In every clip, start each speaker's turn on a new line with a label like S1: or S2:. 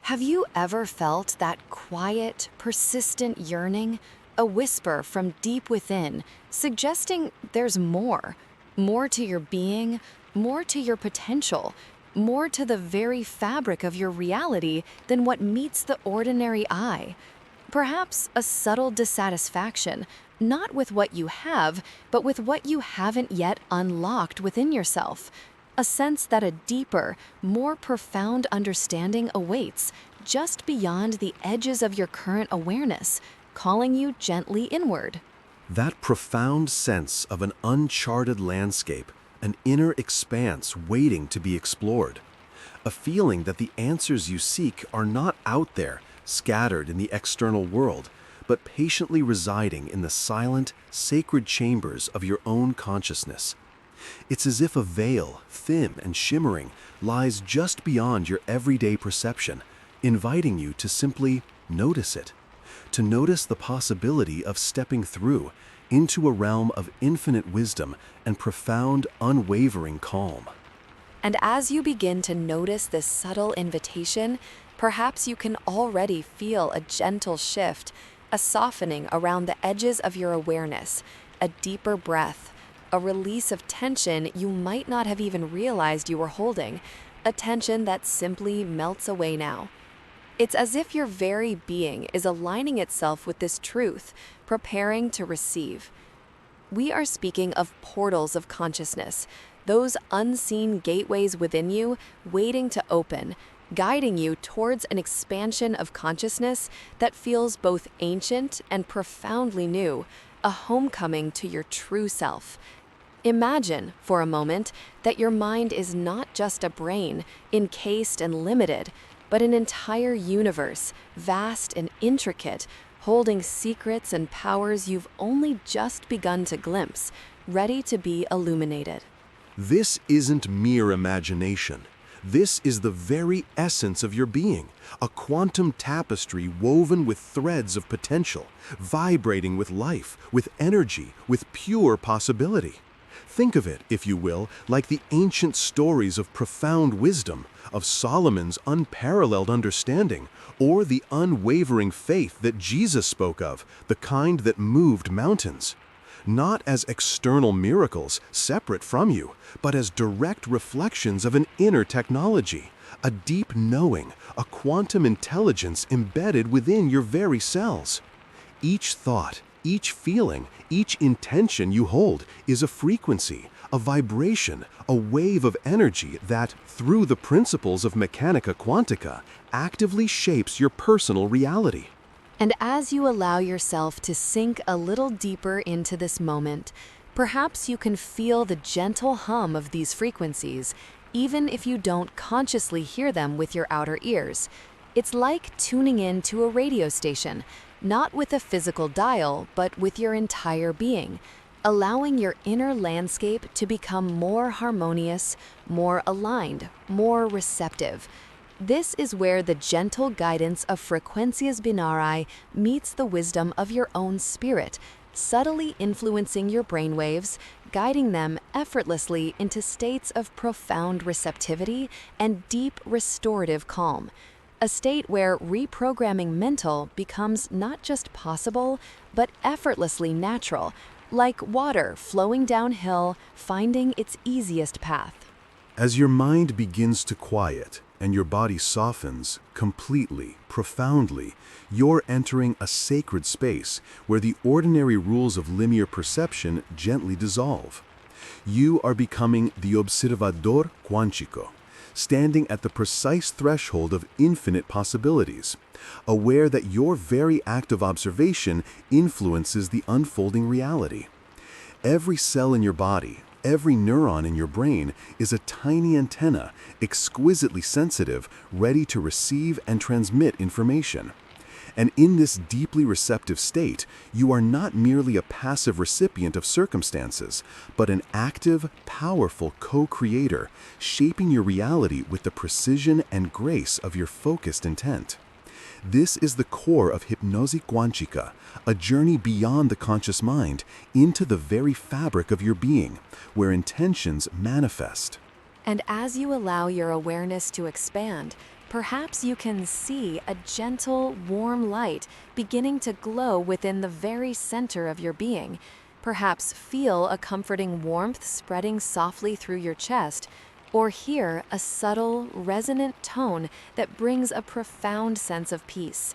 S1: Have you ever felt that quiet, persistent yearning, a whisper from deep within, suggesting there's more? More to your being, more to your potential, more to the very fabric of your reality than what meets the ordinary eye. Perhaps a subtle dissatisfaction, not with what you have, but with what you haven't yet unlocked within yourself. A sense that a deeper, more profound understanding awaits just beyond the edges of your current awareness, calling you gently inward.
S2: That profound sense of an uncharted landscape, an inner expanse waiting to be explored. A feeling that the answers you seek are not out there, scattered in the external world, but patiently residing in the silent, sacred chambers of your own consciousness. It's as if a veil, thin and shimmering, lies just beyond your everyday perception, inviting you to simply notice it, to notice the possibility of stepping through into a realm of infinite wisdom and profound, unwavering calm.
S1: And as you begin to notice this subtle invitation, perhaps you can already feel a gentle shift, a softening around the edges of your awareness, a deeper breath, a release of tension you might not have even realized you were holding, a tension that simply melts away now. It's as if your very being is aligning itself with this truth, preparing to receive. We are speaking of portals of consciousness, those unseen gateways within you waiting to open, guiding you towards an expansion of consciousness that feels both ancient and profoundly new, a homecoming to your true self. Imagine, for a moment, that your mind is not just a brain, encased and limited, but an entire universe, vast and intricate, holding secrets and powers you've only just begun to glimpse, ready to be illuminated.
S2: This isn't mere imagination. This is the very essence of your being, a quantum tapestry woven with threads of potential, vibrating with life, with energy, with pure possibility. Think of it, if you will, like the ancient stories of profound wisdom, of Solomon's unparalleled understanding, or the unwavering faith that Jesus spoke of, the kind that moved mountains. Not as external miracles separate from you, but as direct reflections of an inner technology, a deep knowing, a quantum intelligence embedded within your very cells. Each thought, each feeling, each intention you hold is a frequency, a vibration, a wave of energy that, through the principles of Mechanica Quantica, actively shapes your personal reality.
S1: And as you allow yourself to sink a little deeper into this moment, perhaps you can feel the gentle hum of these frequencies, even if you don't consciously hear them with your outer ears. It's like tuning in to a radio station, not with a physical dial, but with your entire being, allowing your inner landscape to become more harmonious, more aligned, more receptive. This is where the gentle guidance of Frequencias Binaural meets the wisdom of your own spirit, subtly influencing your brainwaves, guiding them effortlessly into states of profound receptivity and deep restorative calm. A state where reprogramming mental becomes not just possible, but effortlessly natural, like water flowing downhill, finding its easiest path.
S2: As your mind begins to quiet and your body softens completely, profoundly, you're entering a sacred space where the ordinary rules of linear perception gently dissolve. You are becoming the observador quántico, standing at the precise threshold of infinite possibilities, aware that your very act of observation influences the unfolding reality. Every cell in your body, every neuron in your brain is a tiny antenna, exquisitely sensitive, ready to receive and transmit information. And in this deeply receptive state, you are not merely a passive recipient of circumstances, but an active, powerful co-creator, shaping your reality with the precision and grace of your focused intent. This is the core of Hypnosis Quántica, a journey beyond the conscious mind into the very fabric of your being, where intentions manifest.
S1: And as you allow your awareness to expand, Perhaps you can see a gentle, warm light beginning to glow within the very center of your being. Perhaps feel a comforting warmth spreading softly through your chest, or hear a subtle, resonant tone that brings a profound sense of peace.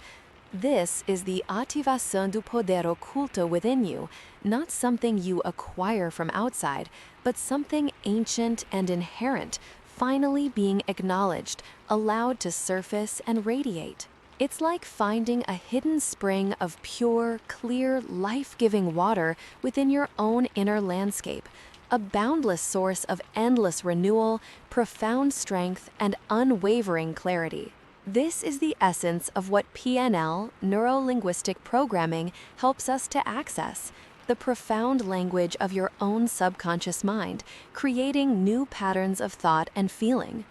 S1: This is the ativação do poder oculto within you, not something you acquire from outside, but something ancient and inherent, finally being acknowledged, allowed to surface and radiate. It's like finding a hidden spring of pure, clear, life-giving water within your own inner landscape, a boundless source of endless renewal, profound strength, and unwavering clarity. This is the essence of what PNL, neuro-linguistic programming, helps us to access, the profound language of your own subconscious mind, creating new patterns of thought and feeling.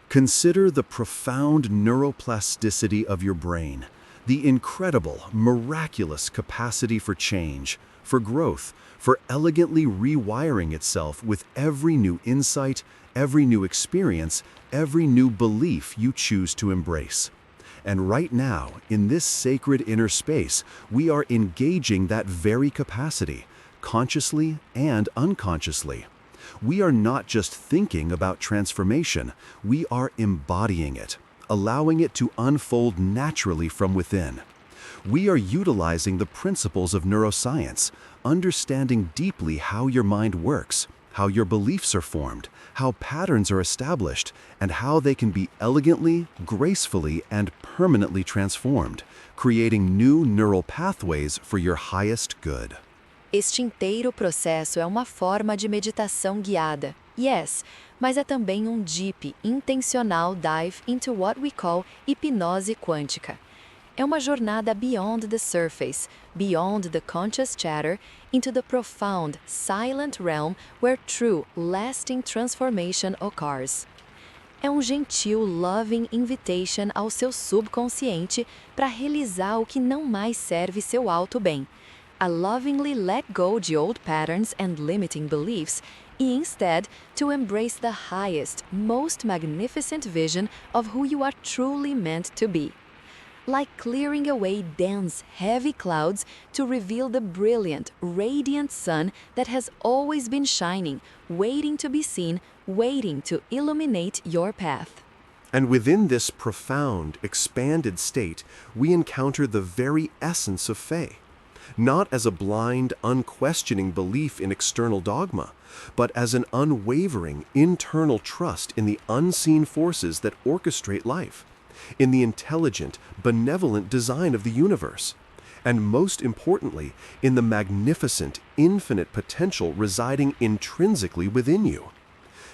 S2: Consider the profound neuroplasticity of your brain, the incredible, miraculous capacity for change, for growth, for elegantly rewiring itself with every new insight, every new experience, every new belief you choose to embrace. And right now, in this sacred inner space, we are engaging that very capacity, consciously and unconsciously. We are not just thinking about transformation, we are embodying it, allowing it to unfold naturally from within. We are utilizing the principles of neuroscience, understanding deeply how your mind works, how your beliefs are formed, how patterns are established, and how they can be elegantly, gracefully, and permanently transformed, creating new neural pathways for your highest good.
S1: Este inteiro processo é uma forma de meditação guiada. Yes, mas é também um deep, intencional dive into what we call hipnose quântica. É uma jornada beyond the surface, beyond the conscious chatter, into the profound, silent realm where true, lasting transformation occurs. É um gentil, loving invitation ao seu subconsciente para realizar o que não mais serve seu alto bem. A lovingly let go de old patterns and limiting beliefs, e instead to embrace the highest, most magnificent vision of who you are truly meant to be. Like clearing away dense, heavy clouds to reveal the brilliant, radiant sun that has always been shining, waiting to be seen, waiting to illuminate your path.
S2: And within this profound, expanded state, we encounter the very essence of Faith. Not as a blind, unquestioning belief in external dogma, but as an unwavering, internal trust in the unseen forces that orchestrate life, in the intelligent, benevolent design of the universe, and most importantly, in the magnificent, infinite potential residing intrinsically within you.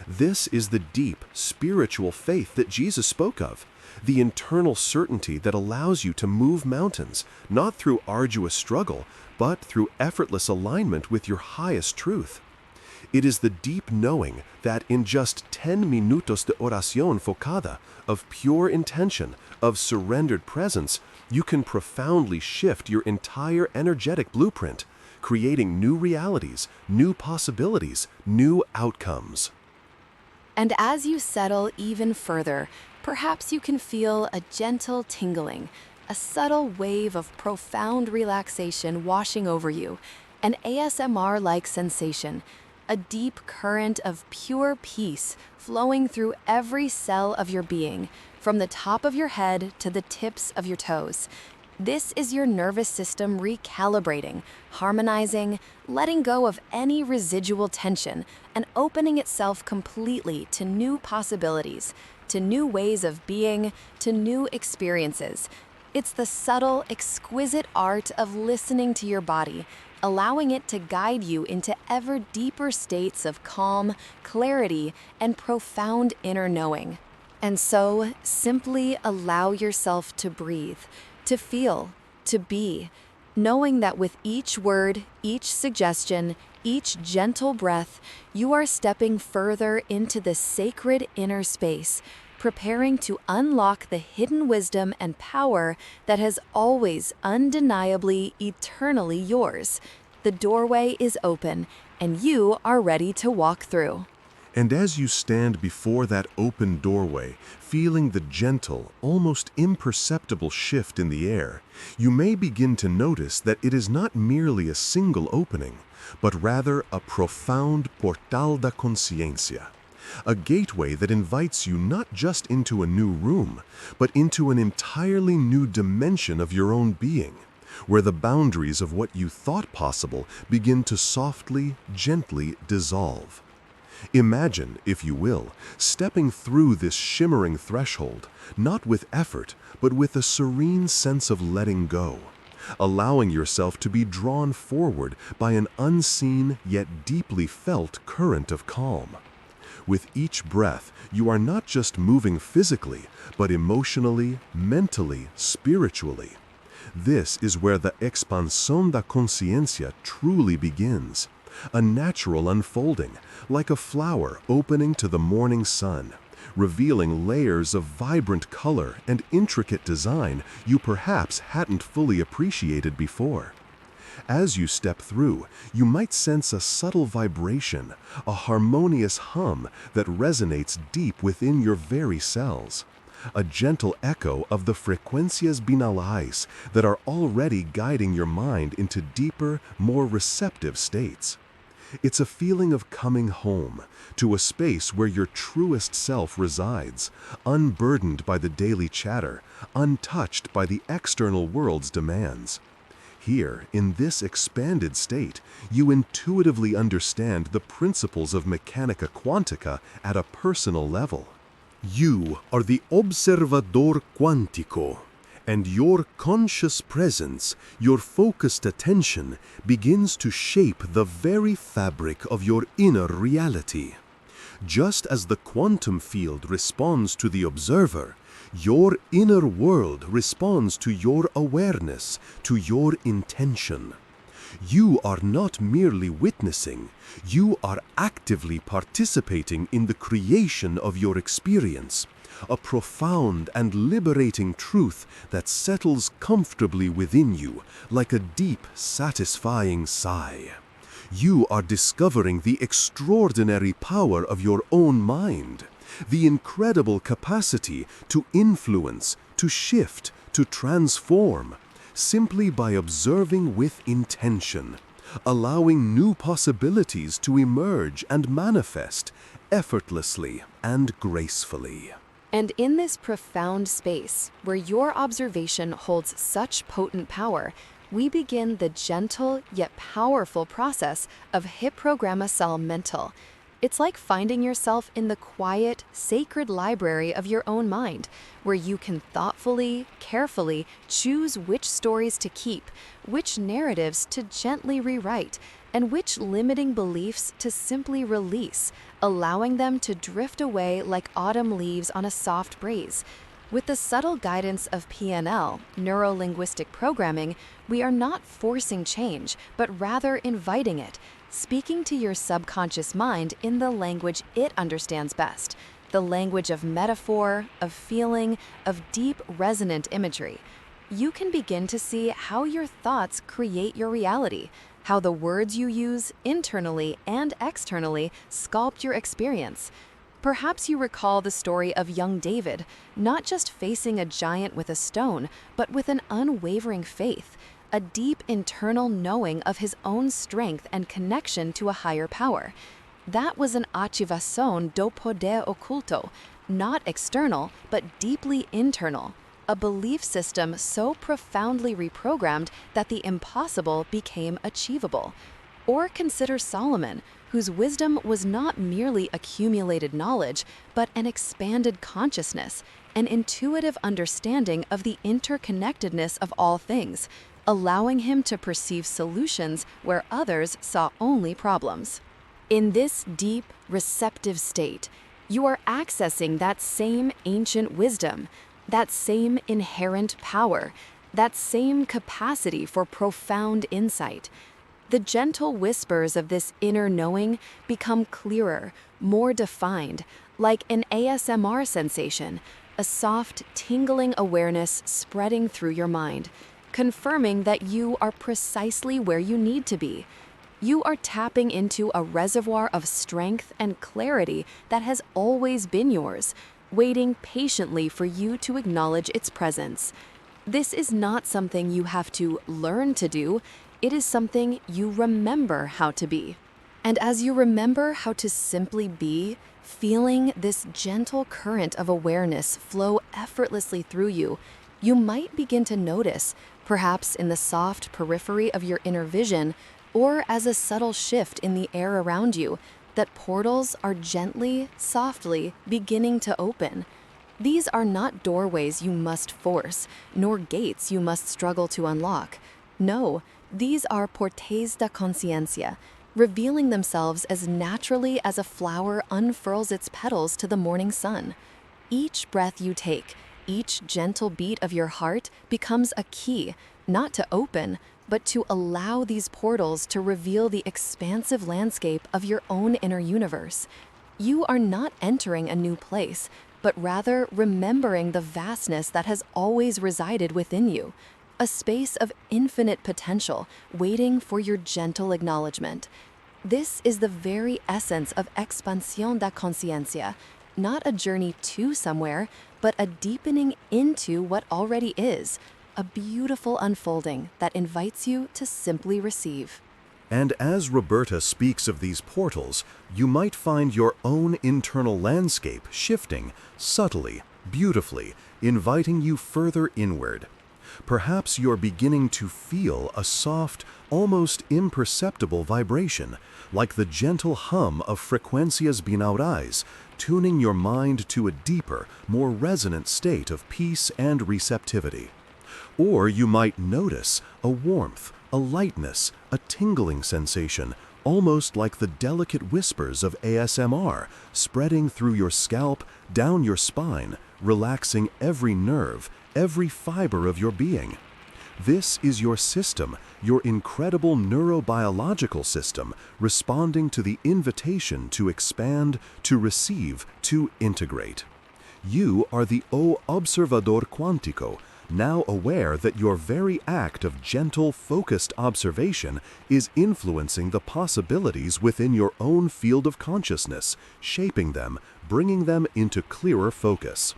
S2: This is the deep, spiritual faith that Jesus spoke of, the internal certainty that allows you to move mountains, not through arduous struggle, but through effortless alignment with your highest truth. It is the deep knowing that in just 10 minutos de oración focada, of pure intention, of surrendered presence, you can profoundly shift your entire energetic blueprint, creating new realities, new possibilities, new outcomes.
S1: And as you settle even further, perhaps you can feel a gentle tingling, a subtle wave of profound relaxation washing over you, an ASMR-like sensation, a deep current of pure peace flowing through every cell of your being, from the top of your head to the tips of your toes. This is your nervous system recalibrating, harmonizing, letting go of any residual tension, and opening itself completely to new possibilities, to new ways of being, to new experiences. It's the subtle, exquisite art of listening to your body, allowing it to guide you into ever deeper states of calm, clarity, and profound inner knowing. And so, simply allow yourself to breathe, to feel, to be, knowing that with each word, each suggestion, each gentle breath, you are stepping further into the sacred inner space, preparing to unlock the hidden wisdom and power that has always undeniably, eternally yours. The doorway is open, and you are ready to walk through.
S2: And as you stand before that open doorway, feeling the gentle, almost imperceptible shift in the air, you may begin to notice that it is not merely a single opening, but rather a profound portal da conciencia, a gateway that invites you not just into a new room, but into an entirely new dimension of your own being, where the boundaries of what you thought possible begin to softly, gently dissolve. Imagine, if you will, stepping through this shimmering threshold, not with effort, but with a serene sense of letting go, allowing yourself to be drawn forward by an unseen yet deeply felt current of calm. With each breath, you are not just moving physically, but emotionally, mentally, spiritually. This is where the expansión da conciencia truly begins, a natural unfolding, like a flower opening to the morning sun, revealing layers of vibrant color and intricate design you perhaps hadn't fully appreciated before. As you step through, you might sense a subtle vibration, a harmonious hum that resonates deep within your very cells, a gentle echo of the frecuencias binaurales that are already guiding your mind into deeper, more receptive states. It's a feeling of coming home, to a space where your truest self resides, unburdened by the daily chatter, untouched by the external world's demands. Here, in this expanded state, you intuitively understand the principles of mechanica quantica at a personal level. You are the observador cuántico, and your conscious presence, your focused attention, begins to shape the very fabric of your inner reality. Just as the quantum field responds to the observer, your inner world responds to your awareness, to your intention. You are not merely witnessing, you are actively participating in the creation of your experience, a profound and liberating truth that settles comfortably within you like a deep, satisfying sigh. You are discovering the extraordinary power of your own mind, the incredible capacity to influence, to shift, to transform, simply by observing with intention, allowing new possibilities to emerge and manifest effortlessly and gracefully.
S1: And in this profound space, where your observation holds such potent power, we begin the gentle yet powerful process of Hypnosis mental. It's like finding yourself in the quiet, sacred library of your own mind, where you can thoughtfully, carefully choose which stories to keep, which narratives to gently rewrite, and which limiting beliefs to simply release, allowing them to drift away like autumn leaves on a soft breeze. With the subtle guidance of PNL, neuro-linguistic programming, we are not forcing change, but rather inviting it, speaking to your subconscious mind in the language it understands best, the language of metaphor, of feeling, of deep, resonant imagery. You can begin to see how your thoughts create your reality, how the words you use internally and externally sculpt your experience. Perhaps you recall the story of young David, not just facing a giant with a stone, but with an unwavering faith, a deep internal knowing of his own strength and connection to a higher power. That was an ativación do poder oculto, not external, but deeply internal, a belief system so profoundly reprogrammed that the impossible became achievable. Or consider Solomon, whose wisdom was not merely accumulated knowledge, but an expanded consciousness, an intuitive understanding of the interconnectedness of all things, allowing him to perceive solutions where others saw only problems. In this deep, receptive state, you are accessing that same ancient wisdom, that same inherent power, that same capacity for profound insight. The gentle whispers of this inner knowing become clearer, more defined, like an ASMR sensation, a soft, tingling awareness spreading through your mind, confirming that you are precisely where you need to be. You are tapping into a reservoir of strength and clarity that has always been yours, waiting patiently for you to acknowledge its presence. This is not something you have to learn to do, it is something you remember how to be. And as you remember how to simply be, feeling this gentle current of awareness flow effortlessly through you, you might begin to notice, perhaps in the soft periphery of your inner vision, or as a subtle shift in the air around you, that portals are gently, softly beginning to open. These are not doorways you must force, nor gates you must struggle to unlock. No, these are portes de conciencia, revealing themselves as naturally as a flower unfurls its petals to the morning sun. Each breath you take, each gentle beat of your heart becomes a key, not to open, but to allow these portals to reveal the expansive landscape of your own inner universe. You are not entering a new place, but rather remembering the vastness that has always resided within you, a space of infinite potential waiting for your gentle acknowledgement. This is the very essence of expansión da conciencia, not a journey to somewhere, but a deepening into what already is, a beautiful unfolding that invites you to simply receive.
S2: And as Roberta speaks of these portals, you might find your own internal landscape shifting subtly, beautifully, inviting you further inward. Perhaps you're beginning to feel a soft, almost imperceptible vibration, like the gentle hum of frecuencias binaurales, tuning your mind to a deeper, more resonant state of peace and receptivity. Or you might notice a warmth, a lightness, a tingling sensation, almost like the delicate whispers of ASMR, spreading through your scalp, down your spine, relaxing every nerve, every fiber of your being. This is your system, your incredible neurobiological system, responding to the invitation to expand, to receive, to integrate. You are the O Observador Quántico, now aware that your very act of gentle, focused observation is influencing the possibilities within your own field of consciousness, shaping them, bringing them into clearer focus.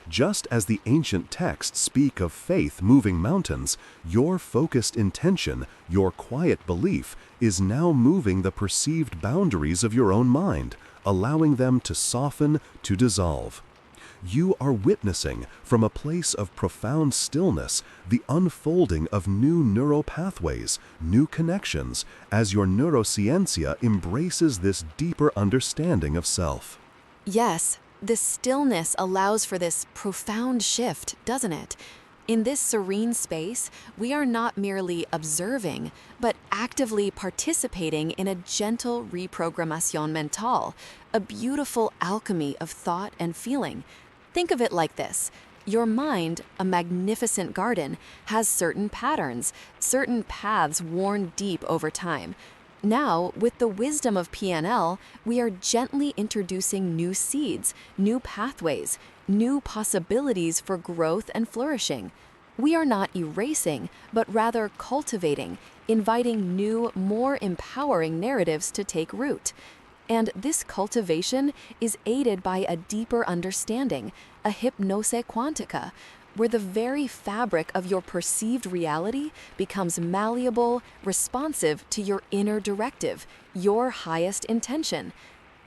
S2: Just as the ancient texts speak of faith moving mountains, your focused intention, your quiet belief, is now moving the perceived boundaries of your own mind, allowing them to soften, to dissolve. You are witnessing, from a place of profound stillness, the unfolding of new neural pathways, new connections, as your neuroscientia embraces this deeper understanding of self.
S1: Yes, the stillness allows for this profound shift, doesn't it? In this serene space, we are not merely observing, but actively participating in a gentle reprogrammation mental, a beautiful alchemy of thought and feeling. Think of it like this. Your mind, a magnificent garden, has certain patterns, certain paths worn deep over time. Now, with the wisdom of PNL, we are gently introducing new seeds, new pathways, new possibilities for growth and flourishing. We are not erasing, but rather cultivating, inviting new, more empowering narratives to take root. And this cultivation is aided by a deeper understanding, a hypnosis quantica, where the very fabric of your perceived reality becomes malleable, responsive to your inner directive, your highest intention.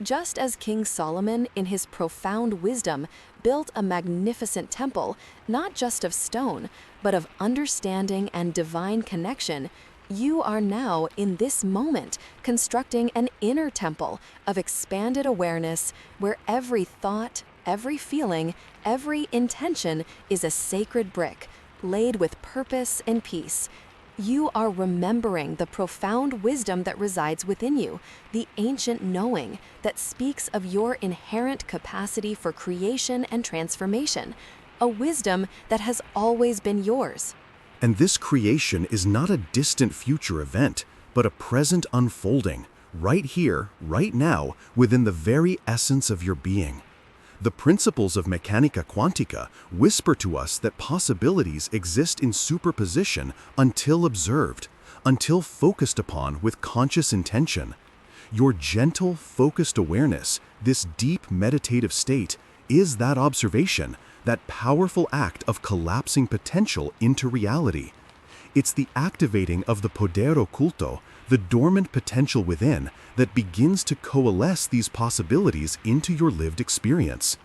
S1: Just as King Solomon, in his profound wisdom, built a magnificent temple, not just of stone, but of understanding and divine connection, you are now, in this moment, constructing an inner temple of expanded awareness where every thought, every feeling, every intention is a sacred brick, laid with purpose and peace. You are remembering the profound wisdom that resides within you, the ancient knowing that speaks of your inherent capacity for creation and transformation, a wisdom that has always been yours.
S2: And this creation is not a distant future event, but a present unfolding, right here, right now, within the very essence of your being. The principles of Mechanica Quantica whisper to us that possibilities exist in superposition until observed, until focused upon with conscious intention. Your gentle, focused awareness, this deep meditative state, is that observation, that powerful act of collapsing potential into reality. It's the activating of the poder oculto, the dormant potential within, that begins to coalesce these possibilities into your lived experience.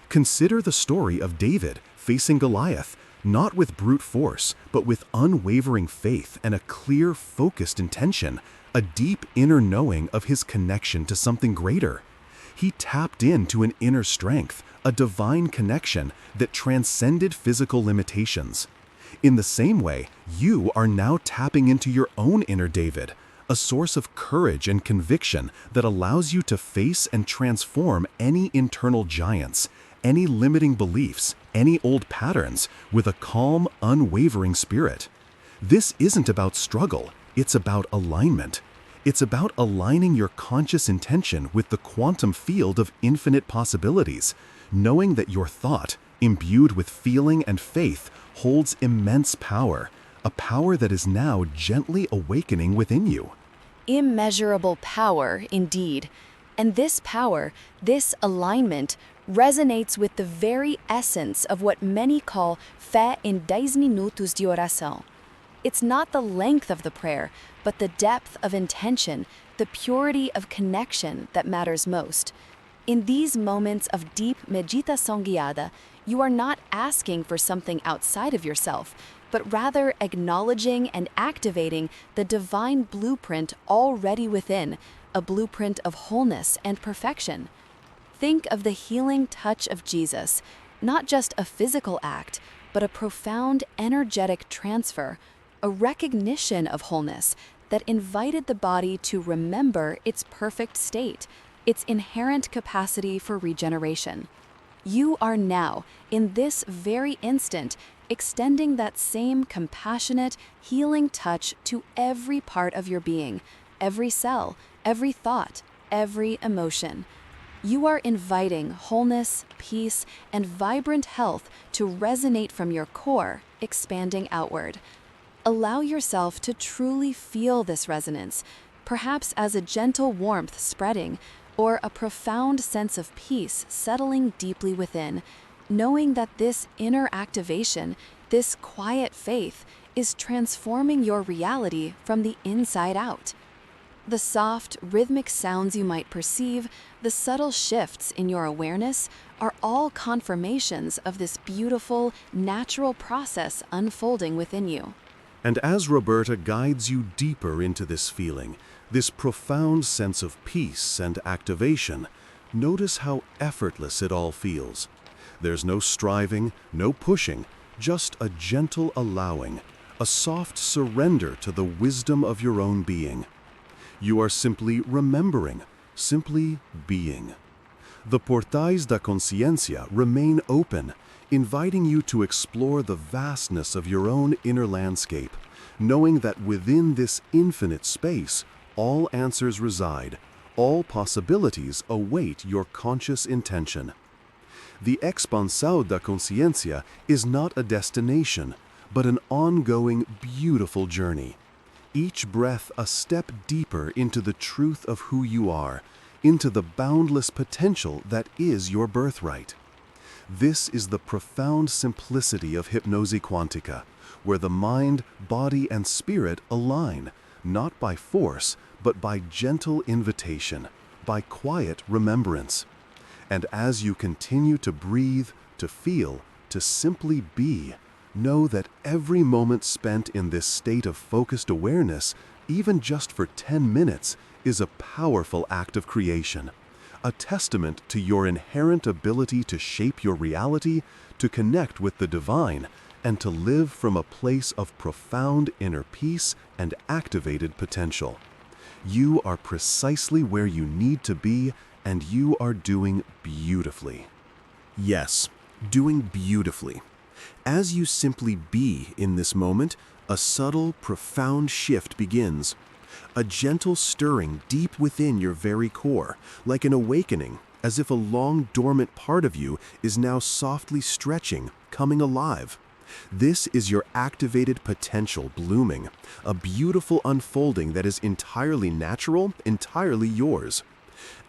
S2: Consider the story of David facing Goliath, not with brute force, but with unwavering faith and a clear, focused intention, a deep inner knowing of his connection to something greater. He tapped into an inner strength, a divine connection that transcended physical limitations. In the same way, you are now tapping into your own inner David, a source of courage and conviction that allows you to face and transform any internal giants, any limiting beliefs, any old patterns, with a calm, unwavering spirit. This isn't about struggle, it's about alignment. It's about aligning your conscious intention with the quantum field of infinite possibilities, knowing that your thought, imbued with feeling and faith, holds immense power, a power that is now gently awakening within you.
S1: Immeasurable power, indeed. And this power, this alignment, resonates with the very essence of what many call fé em 10 minutos de oração. It's not the length of the prayer, but the depth of intention, the purity of connection that matters most. In these moments of deep meditação guiada, you are not asking for something outside of yourself, but rather acknowledging and activating the divine blueprint already within, a blueprint of wholeness and perfection. Think of the healing touch of Jesus, not just a physical act, but a profound energetic transfer, a recognition of wholeness that invited the body to remember its perfect state, its inherent capacity for regeneration. You are now, in this very instant, extending that same compassionate, healing touch to every part of your being, every cell, every thought, every emotion. You are inviting wholeness, peace, and vibrant health to resonate from your core, expanding outward. Allow yourself to truly feel this resonance, perhaps as a gentle warmth spreading, or a profound sense of peace settling deeply within, knowing that this inner activation, this quiet faith, is transforming your reality from the inside out. The soft, rhythmic sounds you might perceive, the subtle shifts in your awareness, are all confirmations of this beautiful, natural process unfolding within you.
S2: And as Roberta guides you deeper into this feeling, this profound sense of peace and activation, notice how effortless it all feels. There's no striving, no pushing, just a gentle allowing, a soft surrender to the wisdom of your own being. You are simply remembering, simply being. The portais da consciência remain open, inviting you to explore the vastness of your own inner landscape, knowing that within this infinite space, all answers reside, all possibilities await your conscious intention. The expansão da consciência is not a destination, but an ongoing, beautiful journey. Each breath a step deeper into the truth of who you are, into the boundless potential that is your birthright. This is the profound simplicity of Hypnosis Quantica, where the mind, body, and spirit align, not by force, but by gentle invitation, by quiet remembrance. And as you continue to breathe, to feel, to simply be, know that every moment spent in this state of focused awareness, even just for 10 minutes, is a powerful act of creation, a testament to your inherent ability to shape your reality, to connect with the divine, and to live from a place of profound inner peace and activated potential. You are precisely where you need to be, and you are doing beautifully. Yes, doing beautifully. As you simply be in this moment, a subtle, profound shift begins. A gentle stirring deep within your very core, like an awakening, as if a long dormant part of you is now softly stretching, coming alive. This is your activated potential blooming, a beautiful unfolding that is entirely natural, entirely yours.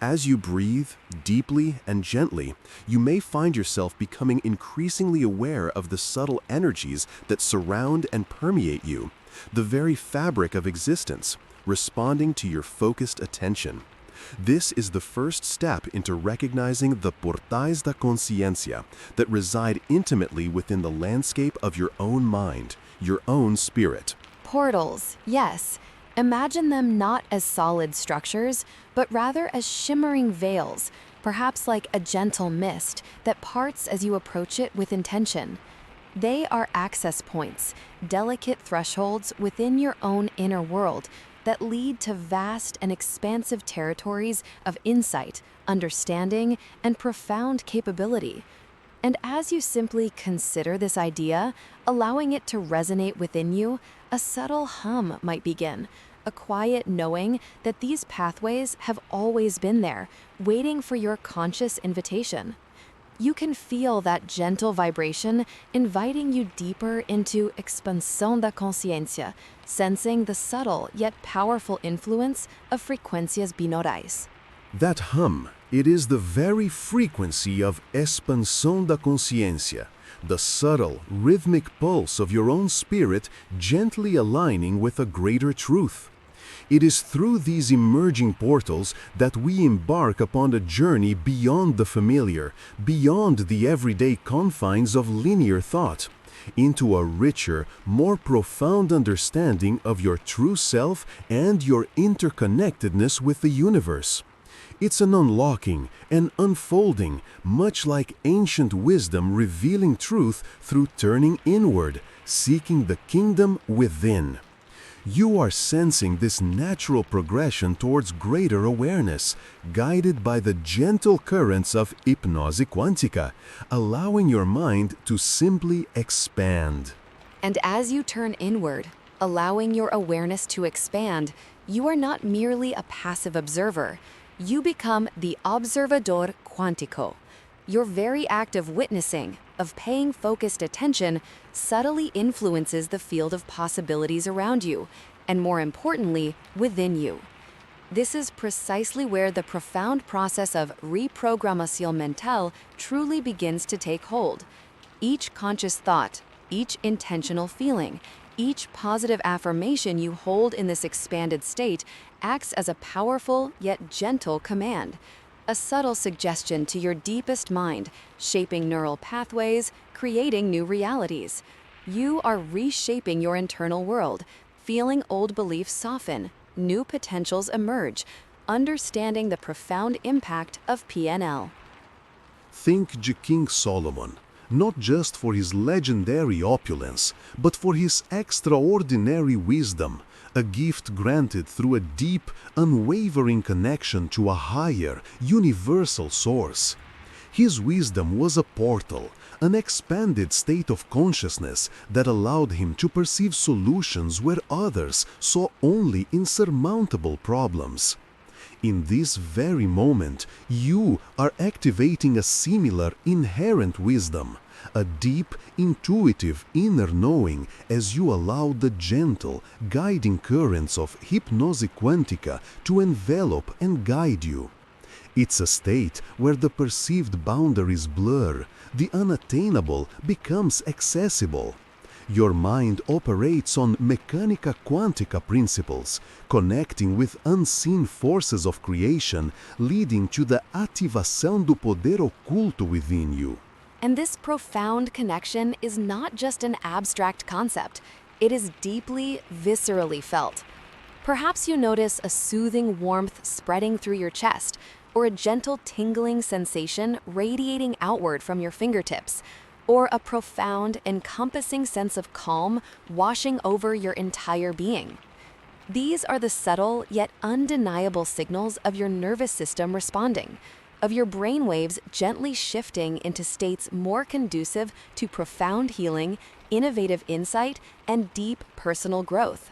S2: As you breathe deeply and gently, you may find yourself becoming increasingly aware of the subtle energies that surround and permeate you, the very fabric of existence, responding to your focused attention. This is the first step into recognizing the portais da consciência that reside intimately within the landscape of your own mind, your own spirit.
S1: Portals, yes. Imagine them not as solid structures, but rather as shimmering veils, perhaps like a gentle mist that parts as you approach it with intention. They are access points, delicate thresholds within your own inner world that lead to vast and expansive territories of insight, understanding, and profound capability. And as you simply consider this idea, allowing it to resonate within you, a subtle hum might begin, a quiet knowing that these pathways have always been there, waiting for your conscious invitation. You can feel that gentle vibration inviting you deeper into expansão da consciência, sensing the subtle yet powerful influence of frequências binaurais.
S2: That hum, it is the very frequency of expansão da consciência, the subtle, rhythmic pulse of your own spirit gently aligning with a greater truth. It is through these emerging portals that we embark upon a journey beyond the familiar, beyond the everyday confines of linear thought, into a richer, more profound understanding of your true self and your interconnectedness with the universe. It's an unlocking, an unfolding, much like ancient wisdom revealing truth through turning inward, seeking the kingdom within. You are sensing this natural progression towards greater awareness, guided by the gentle currents of hypnose quântica, allowing your mind to simply expand.
S1: And as you turn inward, allowing your awareness to expand, you are not merely a passive observer. You become the observador quántico. Your very act of witnessing, of paying focused attention, subtly influences the field of possibilities around you, and more importantly, within you. This is precisely where the profound process of reprogrammation mental truly begins to take hold. Each conscious thought, each intentional feeling, each positive affirmation you hold in this expanded state acts as a powerful yet gentle command, a subtle suggestion to your deepest mind, shaping neural pathways, creating new realities. You are reshaping your internal world, feeling old beliefs soften, new potentials emerge, understanding the profound impact of PNL.
S2: Think de King Solomon, not just for his legendary opulence, but for his extraordinary wisdom, a gift granted through a deep, unwavering connection to a higher, universal source. His wisdom was a portal, an expanded state of consciousness that allowed him to perceive solutions where others saw only insurmountable problems. In this very moment, you are activating a similar inherent wisdom, a deep, intuitive inner knowing as you allow the gentle, guiding currents of hypnose quântica to envelop and guide you. It's a state where the perceived boundaries blur, the unattainable becomes accessible. Your mind operates on mechanica quântica principles, connecting with unseen forces of creation, leading to the ativação do poder oculto within you.
S1: And this profound connection is not just an abstract concept, it is deeply, viscerally felt. Perhaps you notice a soothing warmth spreading through your chest, or a gentle tingling sensation radiating outward from your fingertips, or a profound, encompassing sense of calm washing over your entire being. These are the subtle yet undeniable signals of your nervous system responding, of your brainwaves gently shifting into states more conducive to profound healing, innovative insight, and deep personal growth.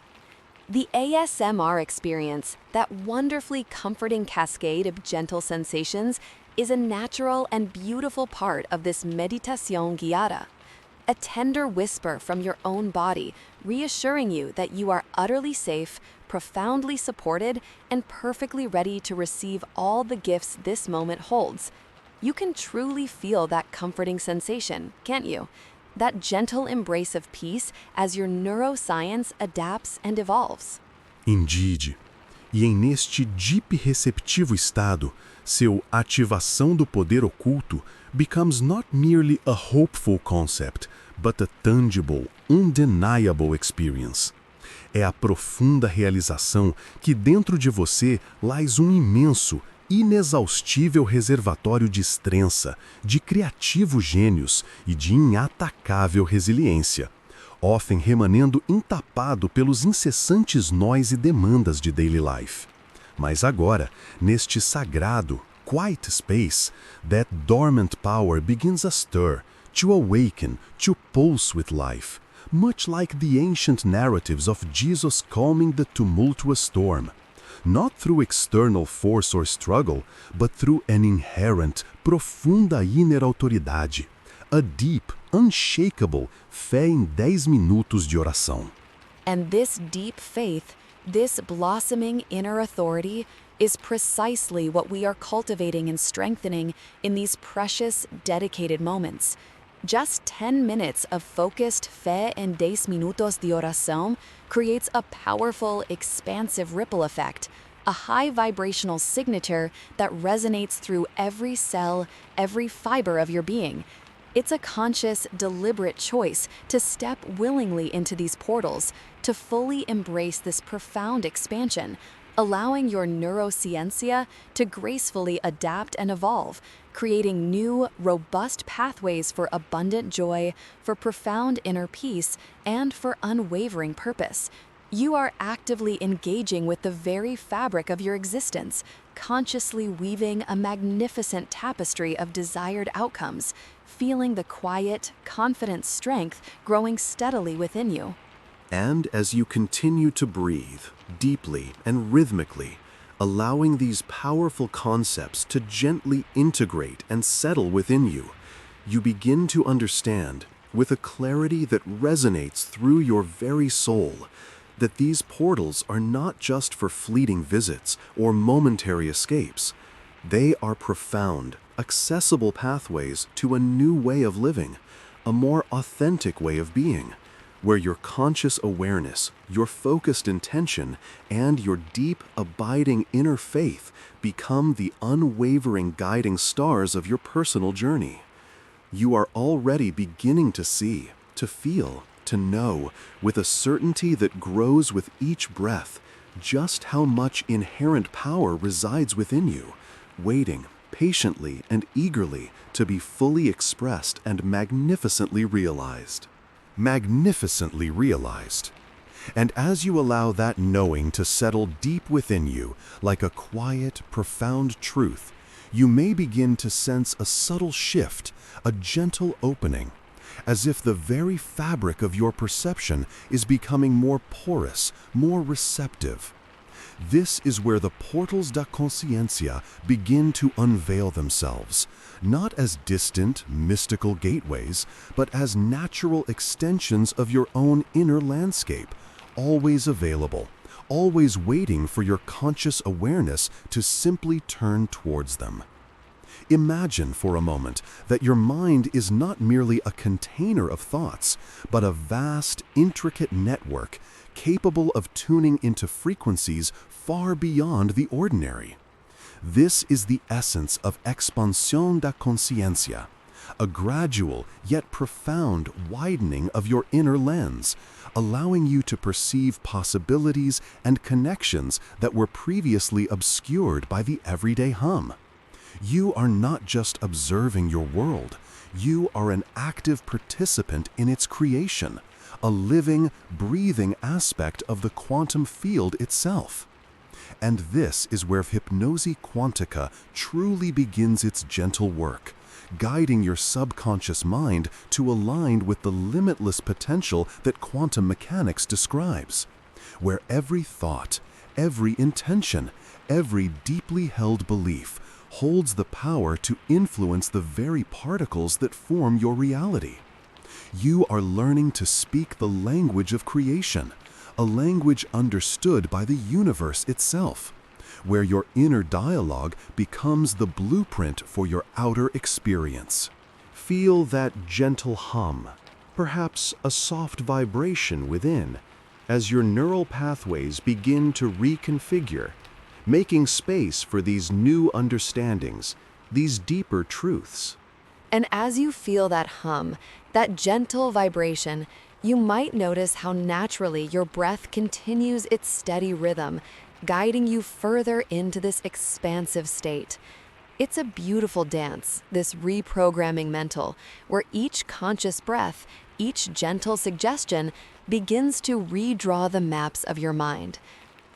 S1: The ASMR experience, that wonderfully comforting cascade of gentle sensations, is a natural and beautiful part of this meditación guiada. a tender whisper from your own body, reassuring you that you are utterly safe, profoundly supported, and perfectly ready to receive all the gifts this moment holds. You can truly feel that comforting sensation, can't you? That gentle embrace of peace as your neuroscience adapts and evolves.
S2: Indeed. E neste deep receptivo estado, seu ativação do poder oculto becomes not merely a hopeful concept, but a tangible, undeniable experience. É a profunda realização que dentro de você lais um imenso, inexaustível reservatório de estrença, de criativos gênios e de inatacável resiliência, often remanendo intapado pelos incessantes nós e demandas de daily life. Mas agora, neste sagrado, quiet space, that dormant power begins a stir, to awaken, to pulse with life, much like the ancient narratives of Jesus calming the tumultuous storm. Not through external force or struggle, but through an inherent, profunda inner autoridade, a deep, unshakable fé em 10 minutos de oração.
S1: And this deep faith, this blossoming inner authority, is precisely what we are cultivating and strengthening in these precious, dedicated moments. Just 10 minutes of focused fé en 10 minutos de oração creates a powerful, expansive ripple effect, a high vibrational signature that resonates through every cell, every fiber of your being. It's a conscious, deliberate choice to step willingly into these portals, to fully embrace this profound expansion, allowing your neuroscientia to gracefully adapt and evolve, creating new, robust pathways for abundant joy, for profound inner peace, and for unwavering purpose. You are actively engaging with the very fabric of your existence, consciously weaving a magnificent tapestry of desired outcomes, feeling the quiet, confident strength growing steadily within you.
S2: And as you continue to breathe, deeply and rhythmically, allowing these powerful concepts to gently integrate and settle within you, you begin to understand, with a clarity that resonates through your very soul, that these portals are not just for fleeting visits or momentary escapes. They are profound, accessible pathways to a new way of living, a more authentic way of being, where your conscious awareness, your focused intention, and your deep, abiding inner faith become the unwavering guiding stars of your personal journey. You are already beginning to see, to feel, to know, with a certainty that grows with each breath, just how much inherent power resides within you, waiting patiently and eagerly to be fully expressed and magnificently realized. Magnificently realized. And as you allow that knowing to settle deep within you, like a quiet, profound truth, you may begin to sense a subtle shift, a gentle opening, as if the very fabric of your perception is becoming more porous, more receptive. This is where the portals da consciência begin to unveil themselves, not as distant, mystical gateways, but as natural extensions of your own inner landscape, always available, always waiting for your conscious awareness to simply turn towards them. Imagine for a moment that your mind is not merely a container of thoughts, but a vast, intricate network capable of tuning into frequencies far beyond the ordinary. This is the essence of expansión da consciencia, a gradual yet profound widening of your inner lens, allowing you to perceive possibilities and connections that were previously obscured by the everyday hum. You are not just observing your world, you are an active participant in its creation, a living, breathing aspect of the quantum field itself. And this is where Hypnosis Quantica truly begins its gentle work, guiding your subconscious mind to align with the limitless potential that quantum mechanics describes, where every thought, every intention, every deeply held belief holds the power to influence the very particles that form your reality. You are learning to speak the language of creation, a language understood by the universe itself, where your inner dialogue becomes the blueprint for your outer experience. Feel that gentle hum, perhaps a soft vibration within, as your neural pathways begin to reconfigure, making space for these new understandings, these deeper truths.
S1: And as you feel that hum, that gentle vibration, you might notice how naturally your breath continues its steady rhythm, guiding you further into this expansive state. It's a beautiful dance, this reprogramming mental, where each conscious breath, each gentle suggestion begins to redraw the maps of your mind.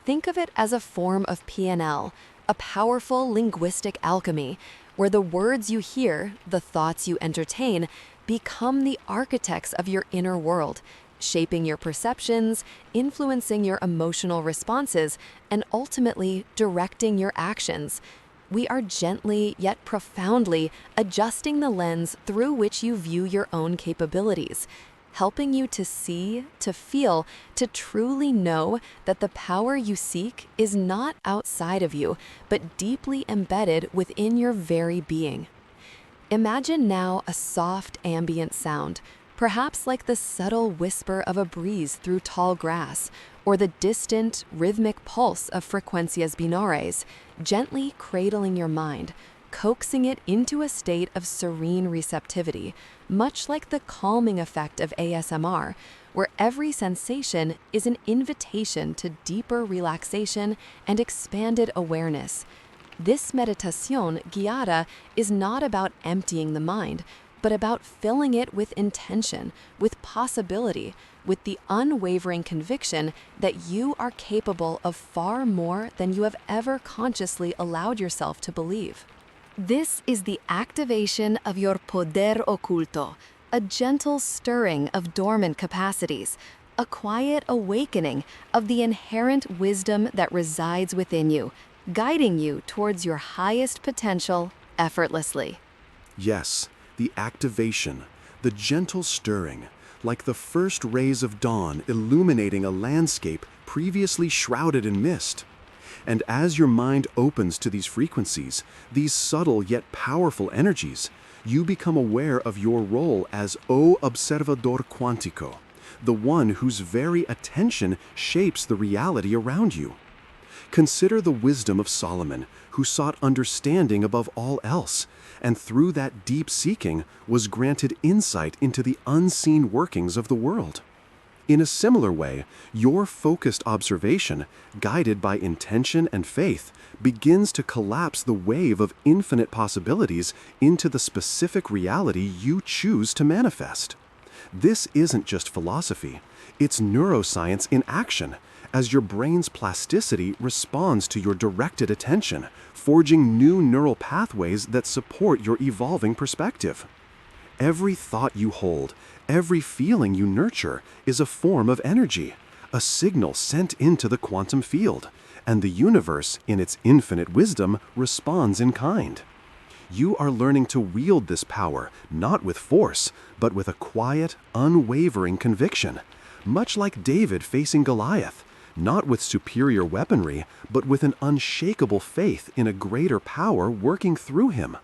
S1: Think of it as a form of PNL, a powerful linguistic alchemy, where the words you hear, the thoughts you entertain, become the architects of your inner world, shaping your perceptions, influencing your emotional responses, and ultimately directing your actions. We are gently yet profoundly adjusting the lens through which you view your own capabilities, helping you to see, to feel, to truly know that the power you seek is not outside of you, but deeply embedded within your very being. Imagine now a soft ambient sound, perhaps like the subtle whisper of a breeze through tall grass, or the distant, rhythmic pulse of frecuencias binaurales, gently cradling your mind, coaxing it into a state of serene receptivity, much like the calming effect of ASMR, where every sensation is an invitation to deeper relaxation and expanded awareness. This meditación guiada is not about emptying the mind, but about filling it with intention, with possibility, with the unwavering conviction that you are capable of far more than you have ever consciously allowed yourself to believe. This is the activation of your poder oculto, a gentle stirring of dormant capacities, a quiet awakening of the inherent wisdom that resides within you, guiding you towards your highest potential effortlessly.
S2: Yes, the activation, the gentle stirring, like the first rays of dawn illuminating a landscape previously shrouded in mist. And as your mind opens to these frequencies, these subtle yet powerful energies, you become aware of your role as O Observador Quántico, the one whose very attention shapes the reality around you. Consider the wisdom of Solomon, who sought understanding above all else, and through that deep seeking was granted insight into the unseen workings of the world. In a similar way, your focused observation, guided by intention and faith, begins to collapse the wave of infinite possibilities into the specific reality you choose to manifest. This isn't just philosophy, it's neuroscience in action, as your brain's plasticity responds to your directed attention, forging new neural pathways that support your evolving perspective. Every thought you hold, every feeling you nurture is a form of energy, a signal sent into the quantum field, and the universe, in its infinite wisdom, responds in kind. You are learning to wield this power, not with force, but with a quiet, unwavering conviction, much like David facing Goliath, not with superior weaponry, but with an unshakable faith in a greater power working through him.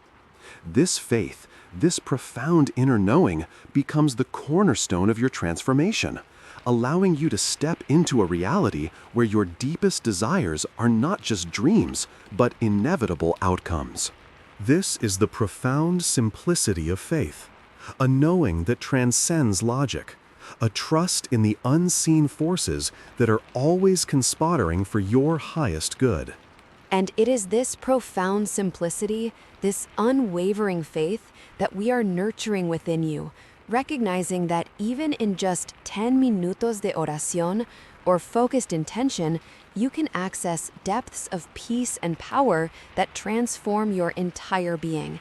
S2: This faith, this profound inner knowing, becomes the cornerstone of your transformation, allowing you to step into a reality where your deepest desires are not just dreams, but inevitable outcomes. This is the profound simplicity of faith, a knowing that transcends logic, a trust in the unseen forces that are always conspiring for your highest good.
S1: And it is this profound simplicity, this unwavering faith, that we are nurturing within you, recognizing that even in just 10 minutos de oración or focused intention, you can access depths of peace and power that transform your entire being.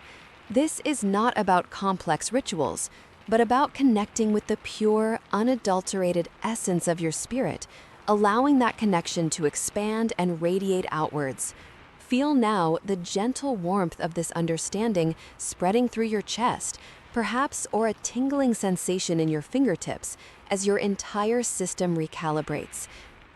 S1: This is not about complex rituals, but about connecting with the pure, unadulterated essence of your spirit, allowing that connection to expand and radiate outwards. Feel now the gentle warmth of this understanding spreading through your chest, perhaps, or a tingling sensation in your fingertips as your entire system recalibrates.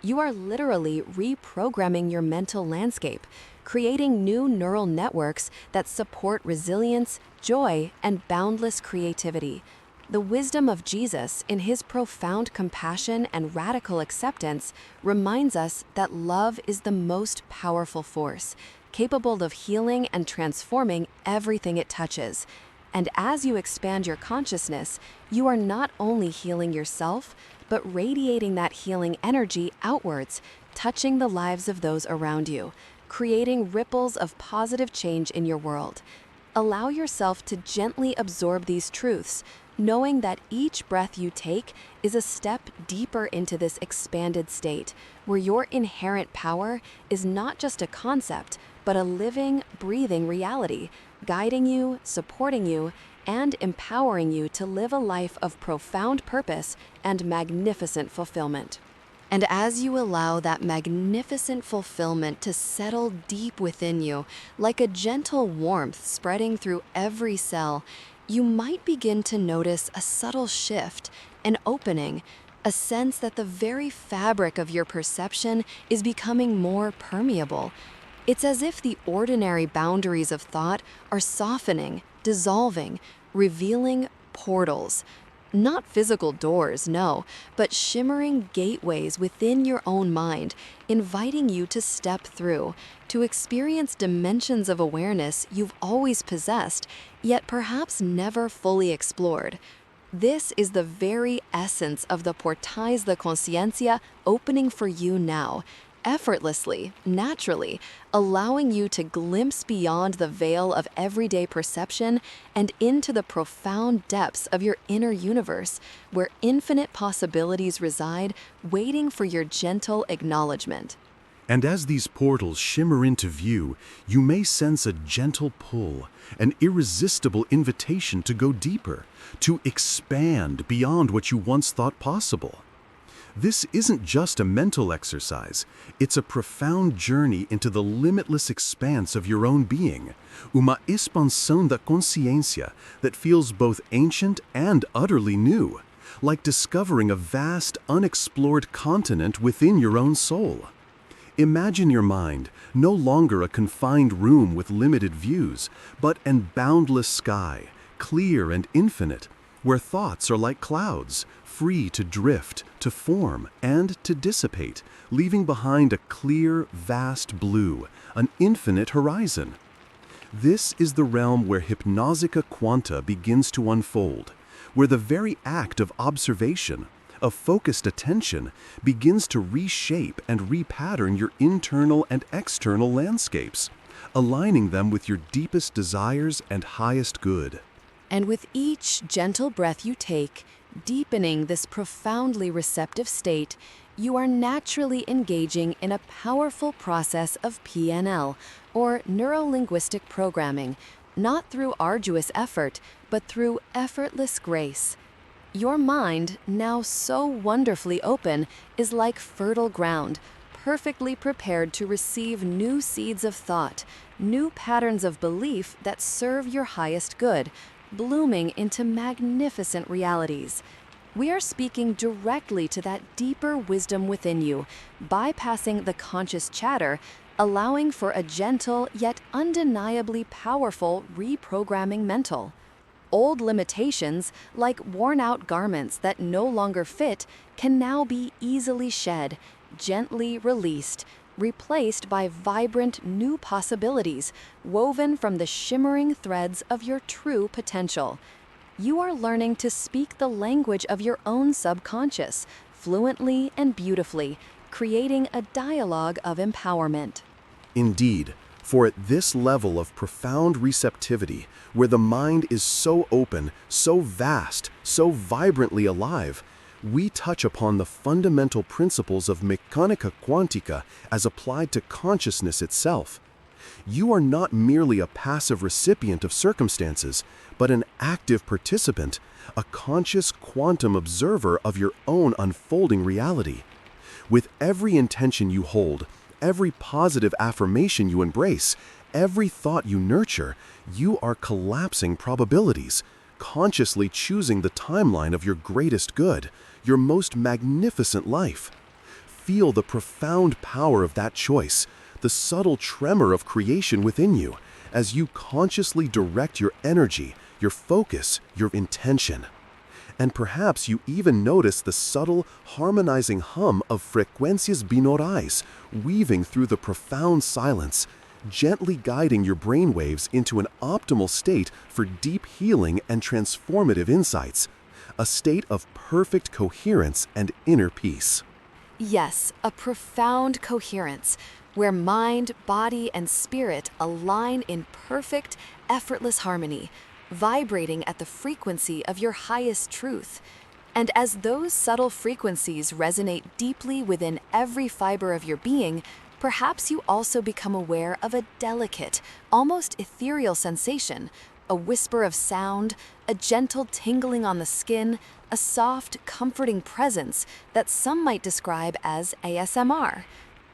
S1: You are literally reprogramming your mental landscape, creating new neural networks that support resilience, joy, and boundless creativity. The wisdom of Jesus, in his profound compassion and radical acceptance, reminds us that love is the most powerful force, capable of healing and transforming everything it touches. And as you expand your consciousness, you are not only healing yourself, but radiating that healing energy outwards, touching the lives of those around you, creating ripples of positive change in your world. Allow yourself to gently absorb these truths, knowing that each breath you take is a step deeper into this expanded state, where your inherent power is not just a concept, but a living, breathing reality, guiding you, supporting you, and empowering you to live a life of profound purpose and magnificent fulfillment. And as you allow that magnificent fulfillment to settle deep within you, like a gentle warmth spreading through every cell, you might begin to notice a subtle shift, an opening, a sense that the very fabric of your perception is becoming more permeable. It's as if the ordinary boundaries of thought are softening, dissolving, revealing portals. Not physical doors, no, but shimmering gateways within your own mind, inviting you to step through, to experience dimensions of awareness you've always possessed, yet perhaps never fully explored. This is the very essence of the portails de conciencia opening for you now, effortlessly, naturally, allowing you to glimpse beyond the veil of everyday perception and into the profound depths of your inner universe, where infinite possibilities reside, waiting for your gentle acknowledgement.
S2: And as these portals shimmer into view, you may sense a gentle pull, an irresistible invitation to go deeper, to expand beyond what you once thought possible. This isn't just a mental exercise, it's a profound journey into the limitless expanse of your own being, uma expansão da consciência that feels both ancient and utterly new, like discovering a vast, unexplored continent within your own soul. Imagine your mind no longer a confined room with limited views, but an boundless sky, clear and infinite, where thoughts are like clouds, free to drift, to form, and to dissipate, leaving behind a clear, vast blue, an infinite horizon. This is the realm where hypnotica quanta begins to unfold, where the very act of observation, of focused attention, begins to reshape and repattern your internal and external landscapes, aligning them with your deepest desires and highest good.
S1: And with each gentle breath you take, deepening this profoundly receptive state, you are naturally engaging in a powerful process of PNL, or neuro-linguistic programming, not through arduous effort, but through effortless grace. Your mind, now so wonderfully open, is like fertile ground, perfectly prepared to receive new seeds of thought, new patterns of belief that serve your highest good, blooming into magnificent realities. We are speaking directly to that deeper wisdom within you, bypassing the conscious chatter, allowing for a gentle yet undeniably powerful reprogramming mental. Old limitations, like worn-out garments that no longer fit, can now be easily shed, gently released, replaced by vibrant new possibilities woven from the shimmering threads of your true potential. You are learning to speak the language of your own subconscious, fluently and beautifully, creating a dialogue of empowerment.
S2: Indeed, for at this level of profound receptivity, where the mind is so open, so vast, so vibrantly alive, we touch upon the fundamental principles of mechanica quantica as applied to consciousness itself. You are not merely a passive recipient of circumstances, but an active participant, a conscious quantum observer of your own unfolding reality. With every intention you hold, every positive affirmation you embrace, every thought you nurture, you are collapsing probabilities, consciously choosing the timeline of your greatest good, your most magnificent life. Feel the profound power of that choice, the subtle tremor of creation within you, as you consciously direct your energy, your focus, your intention. And perhaps you even notice the subtle, harmonizing hum of frecuencias binaurales weaving through the profound silence, gently guiding your brainwaves into an optimal state for deep healing and transformative insights, a state of perfect coherence and inner peace.
S1: Yes, a profound coherence, where mind, body, and spirit align in perfect, effortless harmony, vibrating at the frequency of your highest truth. And as those subtle frequencies resonate deeply within every fiber of your being, perhaps you also become aware of a delicate, almost ethereal sensation, a whisper of sound, a gentle tingling on the skin, a soft, comforting presence that some might describe as ASMR.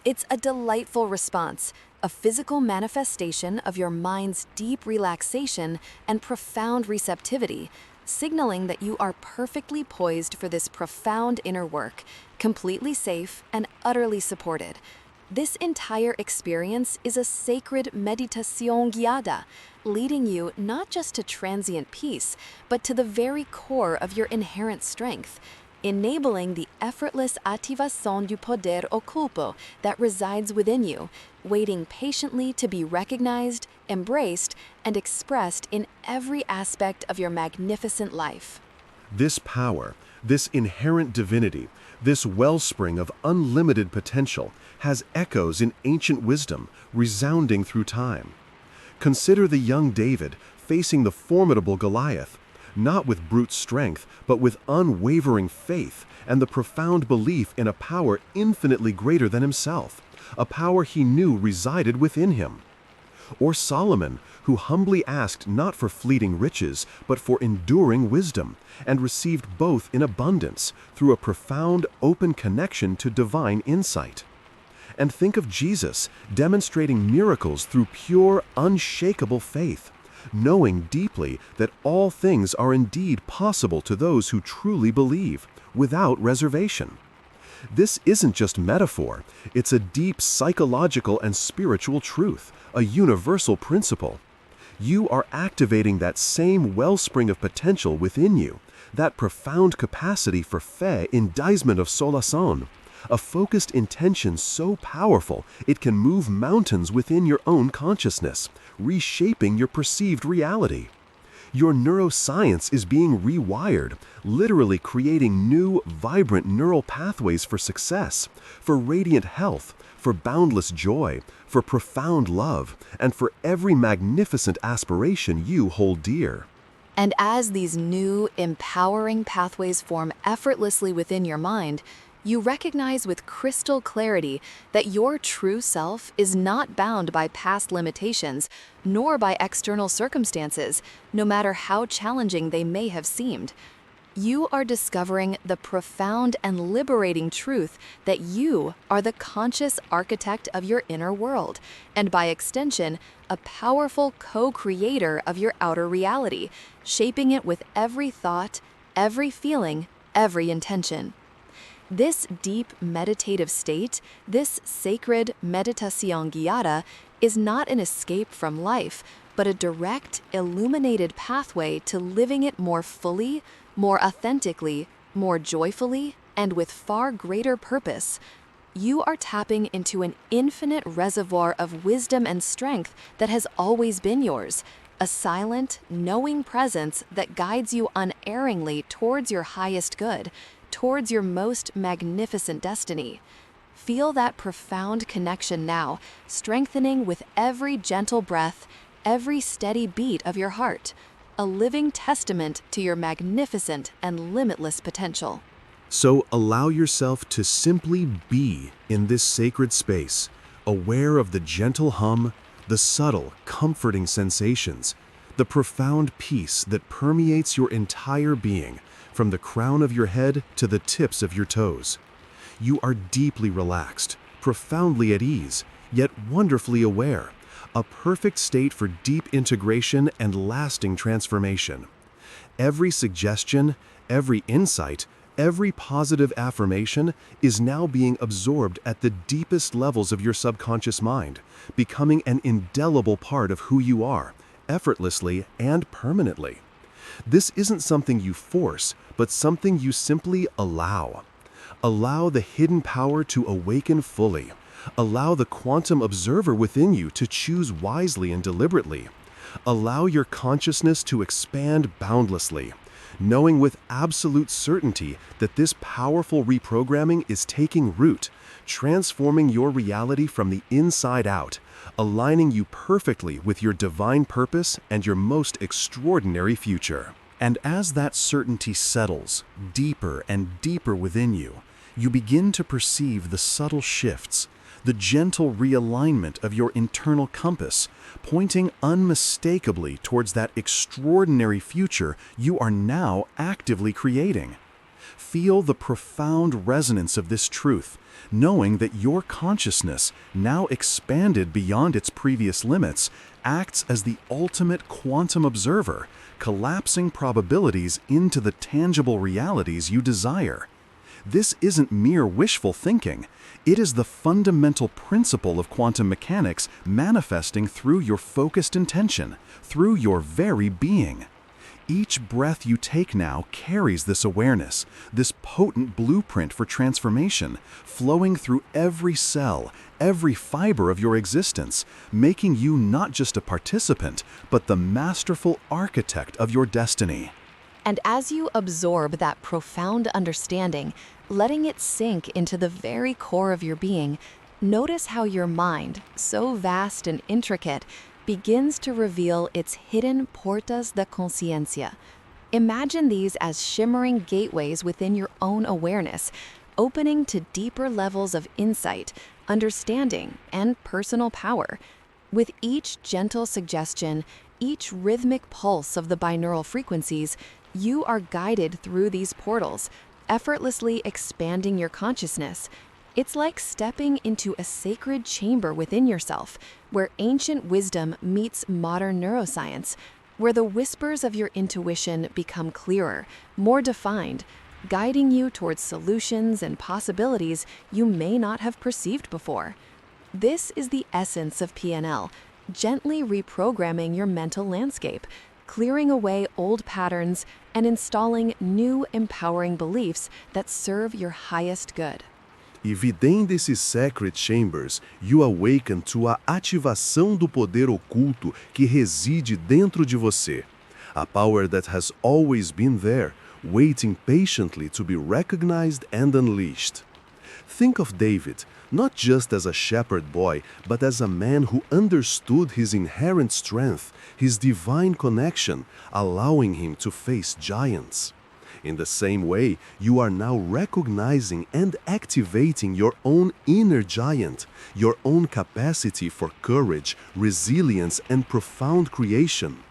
S1: It's a delightful response, a physical manifestation of your mind's deep relaxation and profound receptivity, signaling that you are perfectly poised for this profound inner work, completely safe and utterly supported. This entire experience is a sacred meditación guiada, leading you not just to transient peace, but to the very core of your inherent strength, enabling the effortless activación du poder oculto that resides within you, waiting patiently to be recognized, embraced, and expressed in every aspect of your magnificent life.
S2: This power, this inherent divinity, this wellspring of unlimited potential has echoes in ancient wisdom, resounding through time. Consider the young David facing the formidable Goliath, not with brute strength, but with unwavering faith and the profound belief in a power infinitely greater than himself, a power he knew resided within him. Or Solomon, who humbly asked not for fleeting riches, but for enduring wisdom, and received both in abundance through a profound, open connection to divine insight. And think of Jesus demonstrating miracles through pure, unshakable faith, knowing deeply that all things are indeed possible to those who truly believe, without reservation. This isn't just metaphor, it's a deep psychological and spiritual truth, a universal principle. You are activating that same wellspring of potential within you, that profound capacity for fe in daisement of solação, a focused intention so powerful it can move mountains within your own consciousness, reshaping your perceived reality. Your neuroscience is being rewired, literally creating new, vibrant neural pathways for success, for radiant health, for boundless joy, for profound love, and for every magnificent aspiration you hold dear.
S1: And as these new, empowering pathways form effortlessly within your mind, you recognize with crystal clarity that your true self is not bound by past limitations, nor by external circumstances, no matter how challenging they may have seemed. You are discovering the profound and liberating truth that you are the conscious architect of your inner world, and by extension, a powerful co-creator of your outer reality, shaping it with every thought, every feeling, every intention. This deep meditative state, this sacred meditación guiada, is not an escape from life, but a direct, illuminated pathway to living it more fully, more authentically, more joyfully, and with far greater purpose. You are tapping into an infinite reservoir of wisdom and strength that has always been yours, a silent, knowing presence that guides you unerringly towards your highest good, towards your most magnificent destiny. Feel that profound connection now, strengthening with every gentle breath, every steady beat of your heart, a living testament to your magnificent and limitless potential.
S2: So allow yourself to simply be in this sacred space, aware of the gentle hum, the subtle, comforting sensations, the profound peace that permeates your entire being, from the crown of your head to the tips of your toes. You are deeply relaxed, profoundly at ease, yet wonderfully aware, a perfect state for deep integration and lasting transformation. Every suggestion, every insight, every positive affirmation is now being absorbed at the deepest levels of your subconscious mind, becoming an indelible part of who you are, effortlessly and permanently. This isn't something you force, but something you simply allow. Allow the hidden power to awaken fully. Allow the quantum observer within you to choose wisely and deliberately. Allow your consciousness to expand boundlessly, knowing with absolute certainty that this powerful reprogramming is taking root, transforming your reality from the inside out, aligning you perfectly with your divine purpose and your most extraordinary future. And as that certainty settles deeper and deeper within you, you begin to perceive the subtle shifts, the gentle realignment of your internal compass, pointing unmistakably towards that extraordinary future you are now actively creating. Feel the profound resonance of this truth, knowing that your consciousness, now expanded beyond its previous limits, acts as the ultimate quantum observer, collapsing probabilities into the tangible realities you desire. This isn't mere wishful thinking. It is the fundamental principle of quantum mechanics manifesting through your focused intention, through your very being. Each breath you take now carries this awareness, this potent blueprint for transformation, flowing through every cell, every fiber of your existence, making you not just a participant, but the masterful architect of your destiny.
S1: And as you absorb that profound understanding, letting it sink into the very core of your being, notice how your mind, so vast and intricate, begins to reveal its hidden portas de conciencia. Imagine these as shimmering gateways within your own awareness, opening to deeper levels of insight, understanding, and personal power. With each gentle suggestion, each rhythmic pulse of the binaural frequencies, you are guided through these portals, effortlessly expanding your consciousness. It's like stepping into a sacred chamber within yourself, where ancient wisdom meets modern neuroscience, where the whispers of your intuition become clearer, more defined, guiding you towards solutions and possibilities you may not have perceived before. This is the essence of PNL, gently reprogramming your mental landscape, clearing away old patterns and installing new empowering beliefs that serve your highest good.
S2: E within desses sacred chambers, you awaken to a ativação do poder oculto que reside dentro de você. A power that has always been there, waiting patiently to be recognized and unleashed. Think of David, not just as a shepherd boy, but as a man who understood his inherent strength, his divine connection, allowing him to face giants. In the same way, you are now recognizing and activating your own inner giant, your own capacity for courage, resilience, and profound creation.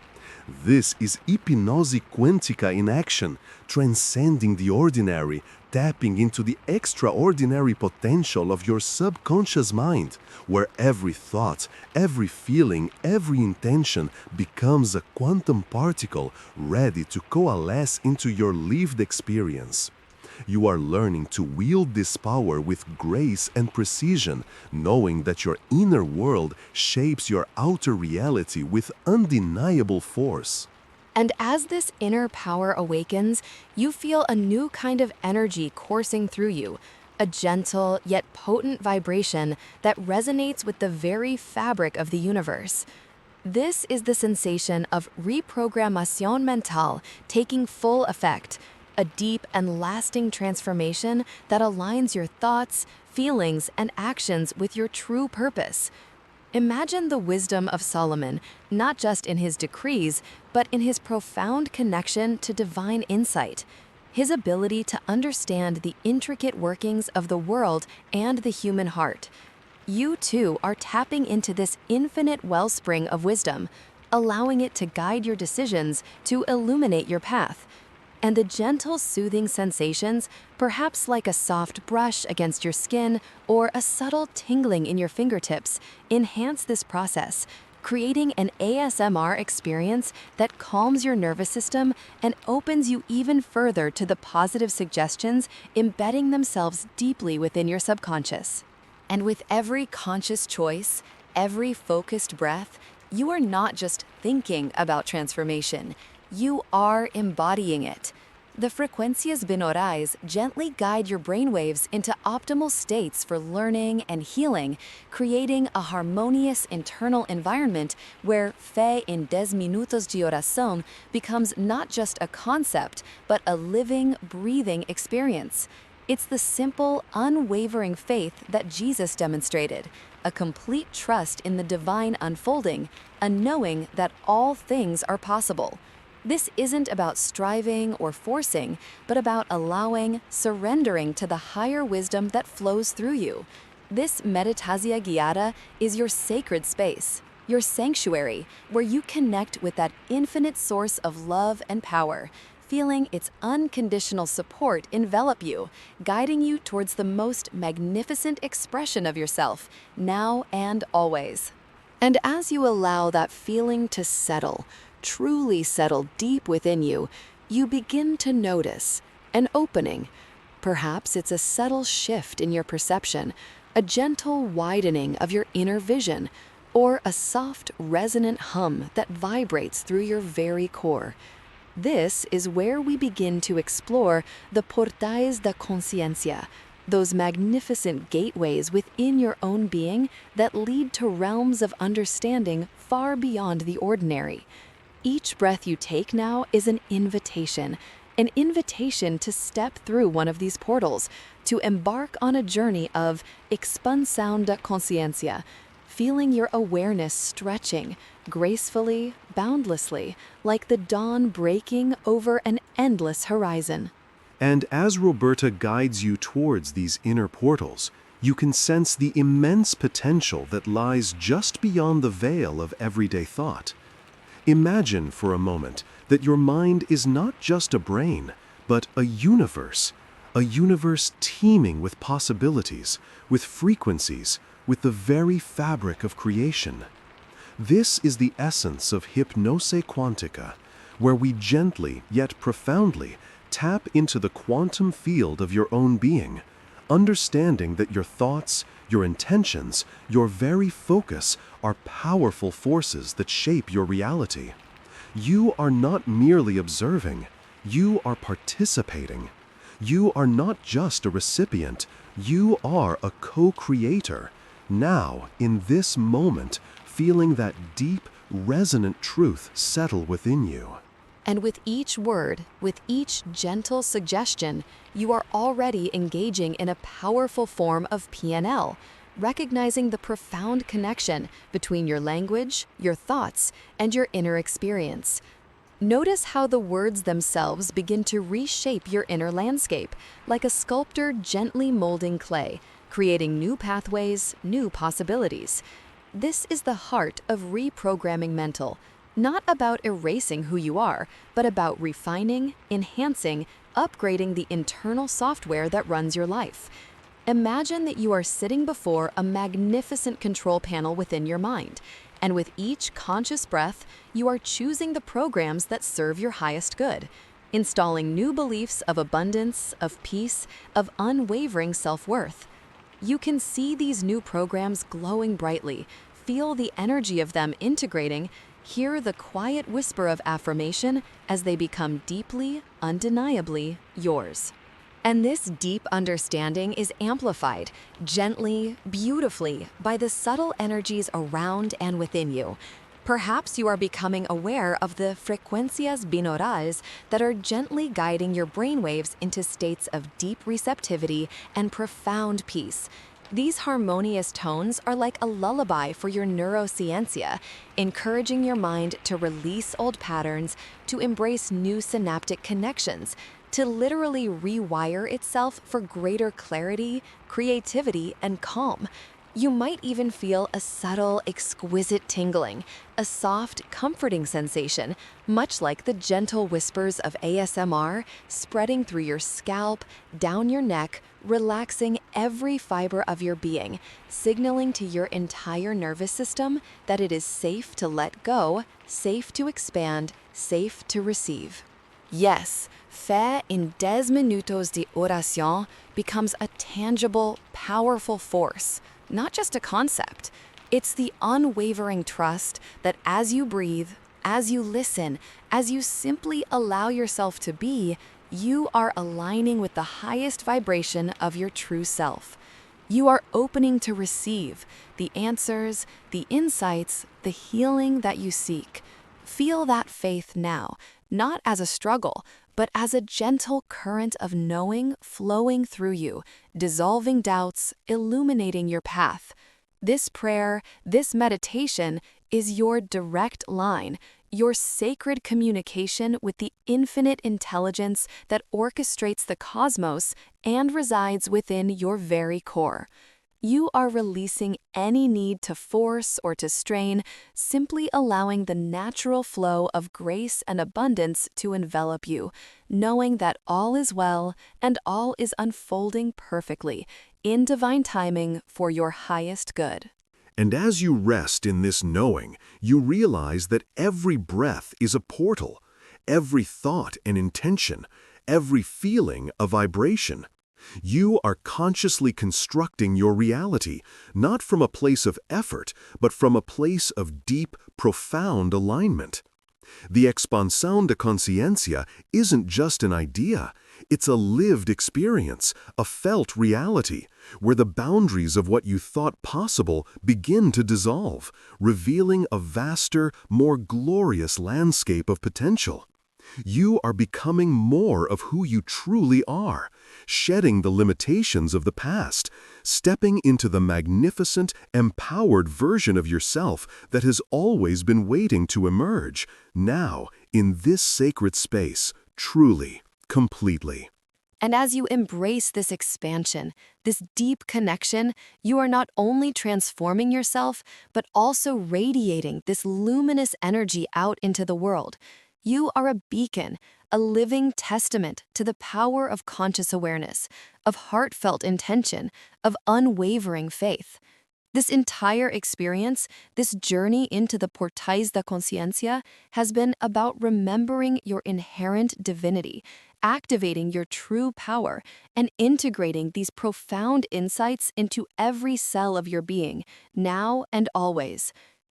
S2: This is Hypnosis Quântica in action, transcending the ordinary, tapping into the extraordinary potential of your subconscious mind, where every thought, every feeling, every intention becomes a quantum particle ready to coalesce into your lived experience. You are learning to wield this power with grace and precision, knowing that your inner world shapes your outer reality with undeniable force.
S1: And as this inner power awakens, you feel a new kind of energy coursing through you, a gentle yet potent vibration that resonates with the very fabric of the universe. This is the sensation of reprogrammation mentale taking full effect, a deep and lasting transformation that aligns your thoughts, feelings, and actions with your true purpose. Imagine the wisdom of Solomon, not just in his decrees, but in his profound connection to divine insight, his ability to understand the intricate workings of the world and the human heart. You too are tapping into this infinite wellspring of wisdom, allowing it to guide your decisions, to illuminate your path. And the gentle, soothing sensations, perhaps like a soft brush against your skin or a subtle tingling in your fingertips, enhance this process, creating an ASMR experience that calms your nervous system and opens you even further to the positive suggestions embedding themselves deeply within your subconscious. And with every conscious choice, every focused breath, you are not just thinking about transformation, you are embodying it. The frecuencias binaurales gently guide your brainwaves into optimal states for learning and healing, creating a harmonious internal environment where fe en 10 minutos de oración becomes not just a concept, but a living, breathing experience. It's the simple, unwavering faith that Jesus demonstrated, a complete trust in the divine unfolding, a knowing that all things are possible. This isn't about striving or forcing, but about allowing, surrendering to the higher wisdom that flows through you. This meditasia guiada is your sacred space, your sanctuary, where you connect with that infinite source of love and power, feeling its unconditional support envelop you, guiding you towards the most magnificent expression of yourself, now and always. And as you allow that feeling to settle, truly settle deep within you, you begin to notice an opening. Perhaps it's a subtle shift in your perception, a gentle widening of your inner vision, or a soft, resonant hum that vibrates through your very core. This is where we begin to explore the portais da consciencia, those magnificent gateways within your own being that lead to realms of understanding far beyond the ordinary. Each breath you take now is an invitation to step through one of these portals, to embark on a journey of expansão da consciência, feeling your awareness stretching gracefully, boundlessly, like the dawn breaking over an endless horizon.
S2: And as Roberta guides you towards these inner portals, you can sense the immense potential that lies just beyond the veil of everyday thought. Imagine for a moment that your mind is not just a brain, but a universe teeming with possibilities, with frequencies, with the very fabric of creation. This is the essence of Hypnosis Quantica, where we gently yet profoundly tap into the quantum field of your own being, understanding that your thoughts, your intentions, your very focus are powerful forces that shape your reality. You are not merely observing, you are participating. You are not just a recipient, you are a co-creator. Now, in this moment, feeling that deep, resonant truth settle within you.
S1: And with each word, with each gentle suggestion, you are already engaging in a powerful form of PNL, recognizing the profound connection between your language, your thoughts, and your inner experience. Notice how the words themselves begin to reshape your inner landscape, like a sculptor gently molding clay, creating new pathways, new possibilities. This is the heart of reprogramming mental, not about erasing who you are, but about refining, enhancing, upgrading the internal software that runs your life. Imagine that you are sitting before a magnificent control panel within your mind, and with each conscious breath, you are choosing the programs that serve your highest good, installing new beliefs of abundance, of peace, of unwavering self-worth. You can see these new programs glowing brightly, feel the energy of them integrating, hear the quiet whisper of affirmation as they become deeply, undeniably yours. And this deep understanding is amplified, gently, beautifully, by the subtle energies around and within you. Perhaps you are becoming aware of the frecuencias binaurales that are gently guiding your brainwaves into states of deep receptivity and profound peace. These harmonious tones are like a lullaby for your neurosciência, encouraging your mind to release old patterns, to embrace new synaptic connections, to literally rewire itself for greater clarity, creativity, and calm. You might even feel a subtle, exquisite tingling, a soft, comforting sensation, much like the gentle whispers of ASMR spreading through your scalp, down your neck, relaxing every fiber of your being, signaling to your entire nervous system that it is safe to let go, safe to expand, safe to receive. Yes, fé in 10 minutos de oración becomes a tangible, powerful force, not just a concept. It's the unwavering trust that as you breathe, as you listen, as you simply allow yourself to be, you are aligning with the highest vibration of your true self. You are opening to receive the answers, the insights, the healing that you seek. Feel that faith now, not as a struggle, but as a gentle current of knowing flowing through you, dissolving doubts, illuminating your path. This prayer, this meditation, is your direct line, your sacred communication with the infinite intelligence that orchestrates the cosmos and resides within your very core. You are releasing any need to force or to strain, simply allowing the natural flow of grace and abundance to envelop you, knowing that all is well and all is unfolding perfectly, in divine timing for your highest good.
S2: And as you rest in this knowing, you realize that every breath is a portal, every thought an intention, every feeling a vibration. You are consciously constructing your reality, not from a place of effort, but from a place of deep, profound alignment. The expansión de conciencia isn't just an idea. It's a lived experience, a felt reality, where the boundaries of what you thought possible begin to dissolve, revealing a vaster, more glorious landscape of potential. You are becoming more of who you truly are, shedding the limitations of the past, stepping into the magnificent, empowered version of yourself that has always been waiting to emerge, now, in this sacred space, truly, completely.
S1: And as you embrace this expansion, this deep connection, you are not only transforming yourself, but also radiating this luminous energy out into the world. You are a beacon, a living testament to the power of conscious awareness, of heartfelt intention, of unwavering faith. This entire experience, this journey into the portais da consciencia, has been about remembering your inherent divinity, activating your true power, and integrating these profound insights into every cell of your being, now and always.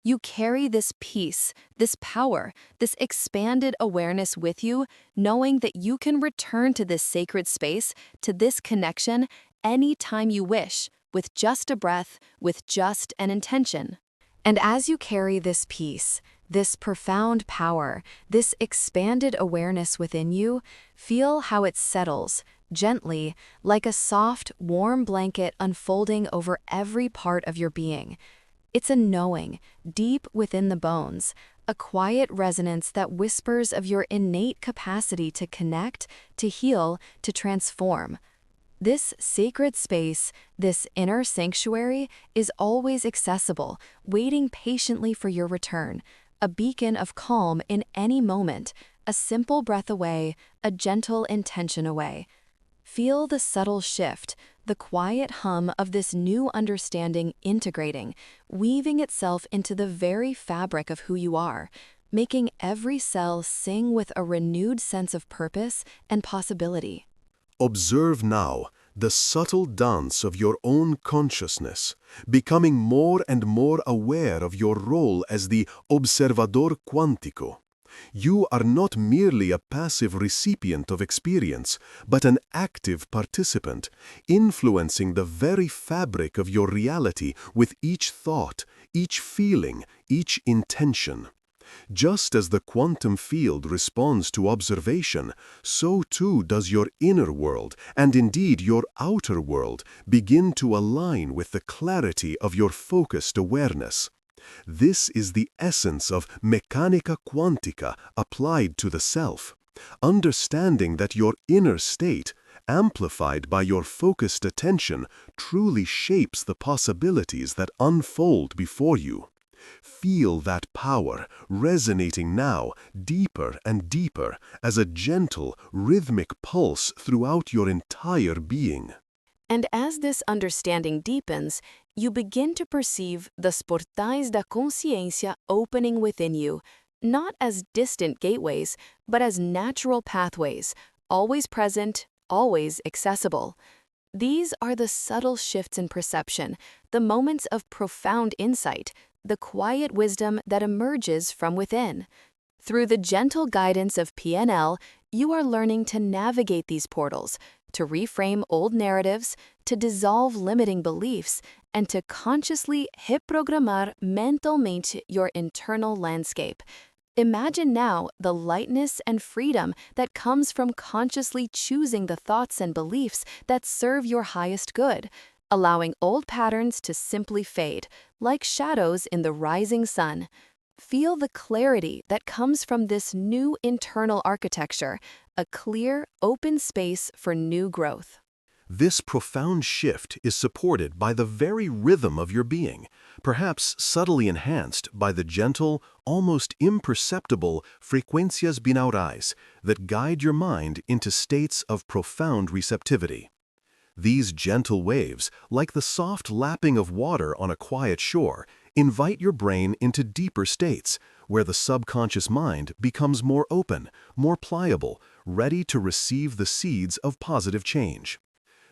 S1: You carry this peace, this power, this expanded awareness with you, knowing that you can return to this sacred space, to this connection, anytime you wish, with just a breath, with just an intention. And as you carry this peace, this profound power, this expanded awareness within you, feel how it settles, gently, like a soft, warm blanket unfolding over every part of your being. It's a knowing, deep within the bones, a quiet resonance that whispers of your innate capacity to connect, to heal, to transform. This sacred space, this inner sanctuary, is always accessible, waiting patiently for your return, a beacon of calm in any moment, a simple breath away, a gentle intention away. Feel the subtle shift, the quiet hum of this new understanding integrating, weaving itself into the very fabric of who you are, making every cell sing with a renewed sense of purpose and possibility.
S2: Observe now the subtle dance of your own consciousness, becoming more and more aware of your role as the observador cuántico. You are not merely a passive recipient of experience, but an active participant, influencing the very fabric of your reality with each thought, each feeling, each intention. Just as the quantum field responds to observation, so too does your inner world, and indeed your outer world, begin to align with the clarity of your focused awareness. This is the essence of mechanica quantica applied to the self, understanding that your inner state, amplified by your focused attention, truly shapes the possibilities that unfold before you. Feel that power resonating now deeper and deeper as a gentle, rhythmic pulse throughout your entire being.
S1: And as this understanding deepens, you begin to perceive the portais da consciência opening within you, not as distant gateways, but as natural pathways, always present, always accessible. These are the subtle shifts in perception, the moments of profound insight, the quiet wisdom that emerges from within. Through the gentle guidance of PNL, you are learning to navigate these portals, to reframe old narratives, to dissolve limiting beliefs, and to consciously reprogramar mentalmente your internal landscape. Imagine now the lightness and freedom that comes from consciously choosing the thoughts and beliefs that serve your highest good, allowing old patterns to simply fade, like shadows in the rising sun. Feel the clarity that comes from this new internal architecture, a clear, open space for new growth.
S2: This profound shift is supported by the very rhythm of your being, perhaps subtly enhanced by the gentle, almost imperceptible frequências binaurais that guide your mind into states of profound receptivity. These gentle waves, like the soft lapping of water on a quiet shore, invite your brain into deeper states, where the subconscious mind becomes more open, more pliable, ready to receive the seeds of positive change.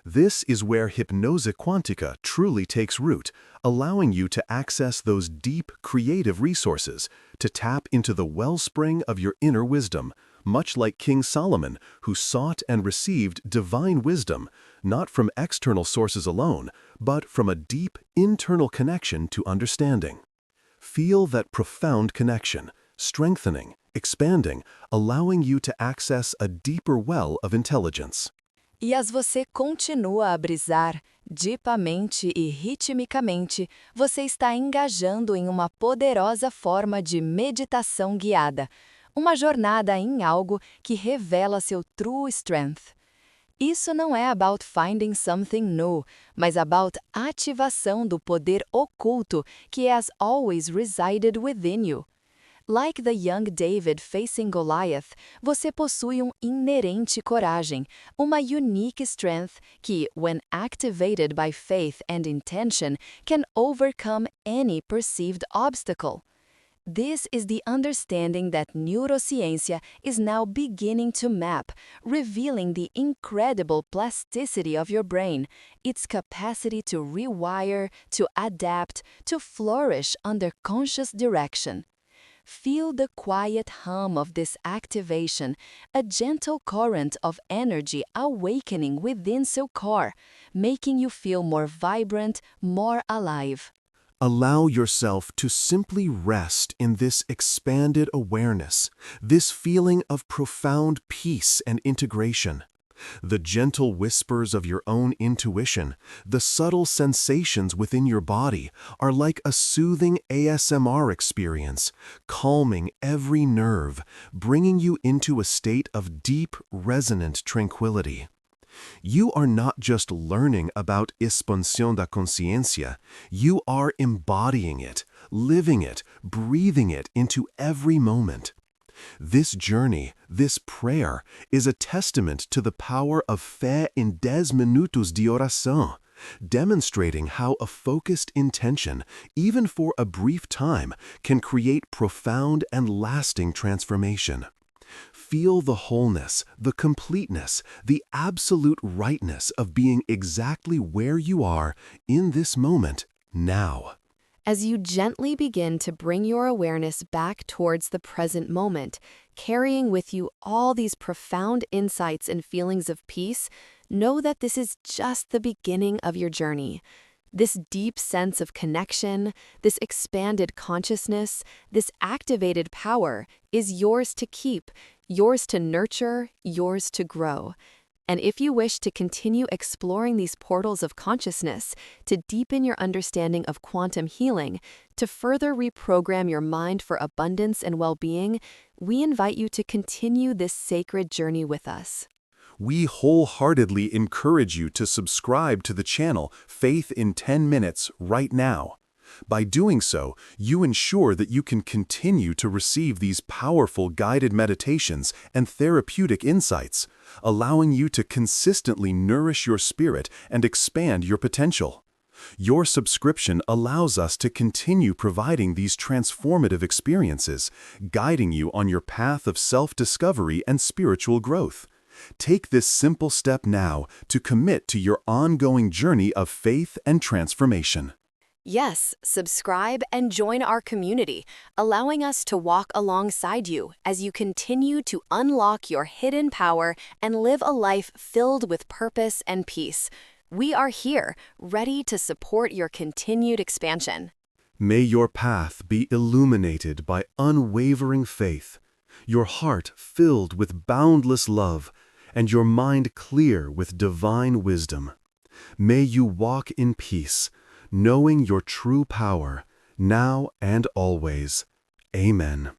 S2: This is where Hypnose Quantica truly takes root, allowing you to access those deep, creative resources, to tap into the wellspring of your inner wisdom, much like King Solomon, who sought and received divine wisdom, not from external sources alone, but from a deep, internal connection to understanding. Feel that profound connection, strengthening, expanding, allowing you to access a deeper well of intelligence.
S1: E as você continua a brisar, deepamente e ritmicamente, você está engajando em uma poderosa forma de meditação guiada, uma jornada em algo que revela seu true strength. Isso não é about finding something new, mas about ativação do poder oculto que has always resided within you. Like the young David facing Goliath, você possui inerente coragem, uma unique strength que, when activated by faith and intention, can overcome any perceived obstacle. This is the understanding that neurosciência is now beginning to map, revealing the incredible plasticity of your brain, its capacity to rewire, to adapt, to flourish under conscious direction. Feel the quiet hum of this activation, a gentle current of energy awakening within your core, making you feel more vibrant, more alive.
S2: Allow yourself to simply rest in this expanded awareness, this feeling of profound peace and integration. The gentle whispers of your own intuition, the subtle sensations within your body are like a soothing ASMR experience, calming every nerve, bringing you into a state of deep, resonant tranquility. You are not just learning about expansão da consciência, you are embodying it, living it, breathing it into every moment. This journey, this prayer, is a testament to the power of fé em 10 minutos de oração, demonstrating how a focused intention, even for a brief time, can create profound and lasting transformation. Feel the wholeness, the completeness, the absolute rightness of being exactly where you are in this moment, now.
S1: As you gently begin to bring your awareness back towards the present moment, carrying with you all these profound insights and feelings of peace, know that this is just the beginning of your journey. This deep sense of connection, this expanded consciousness, this activated power is yours to keep, yours to nurture, yours to grow. And if you wish to continue exploring these portals of consciousness, to deepen your understanding of quantum healing, to further reprogram your mind for abundance and well-being, we invite you to continue this sacred journey with us.
S2: We wholeheartedly encourage you to subscribe to the channel Faith in 10 Minutes right now. By doing so, you ensure that you can continue to receive these powerful guided meditations and therapeutic insights, allowing you to consistently nourish your spirit and expand your potential. Your subscription allows us to continue providing these transformative experiences, guiding you on your path of self-discovery and spiritual growth. Take this simple step now to commit to your ongoing journey of faith and transformation.
S1: Yes, subscribe and join our community, allowing us to walk alongside you as you continue to unlock your hidden power and live a life filled with purpose and peace. We are here, ready to support your continued expansion.
S2: May your path be illuminated by unwavering faith, your heart filled with boundless love, and your mind clear with divine wisdom. May you walk in peace, knowing your true power, now and always. Amen.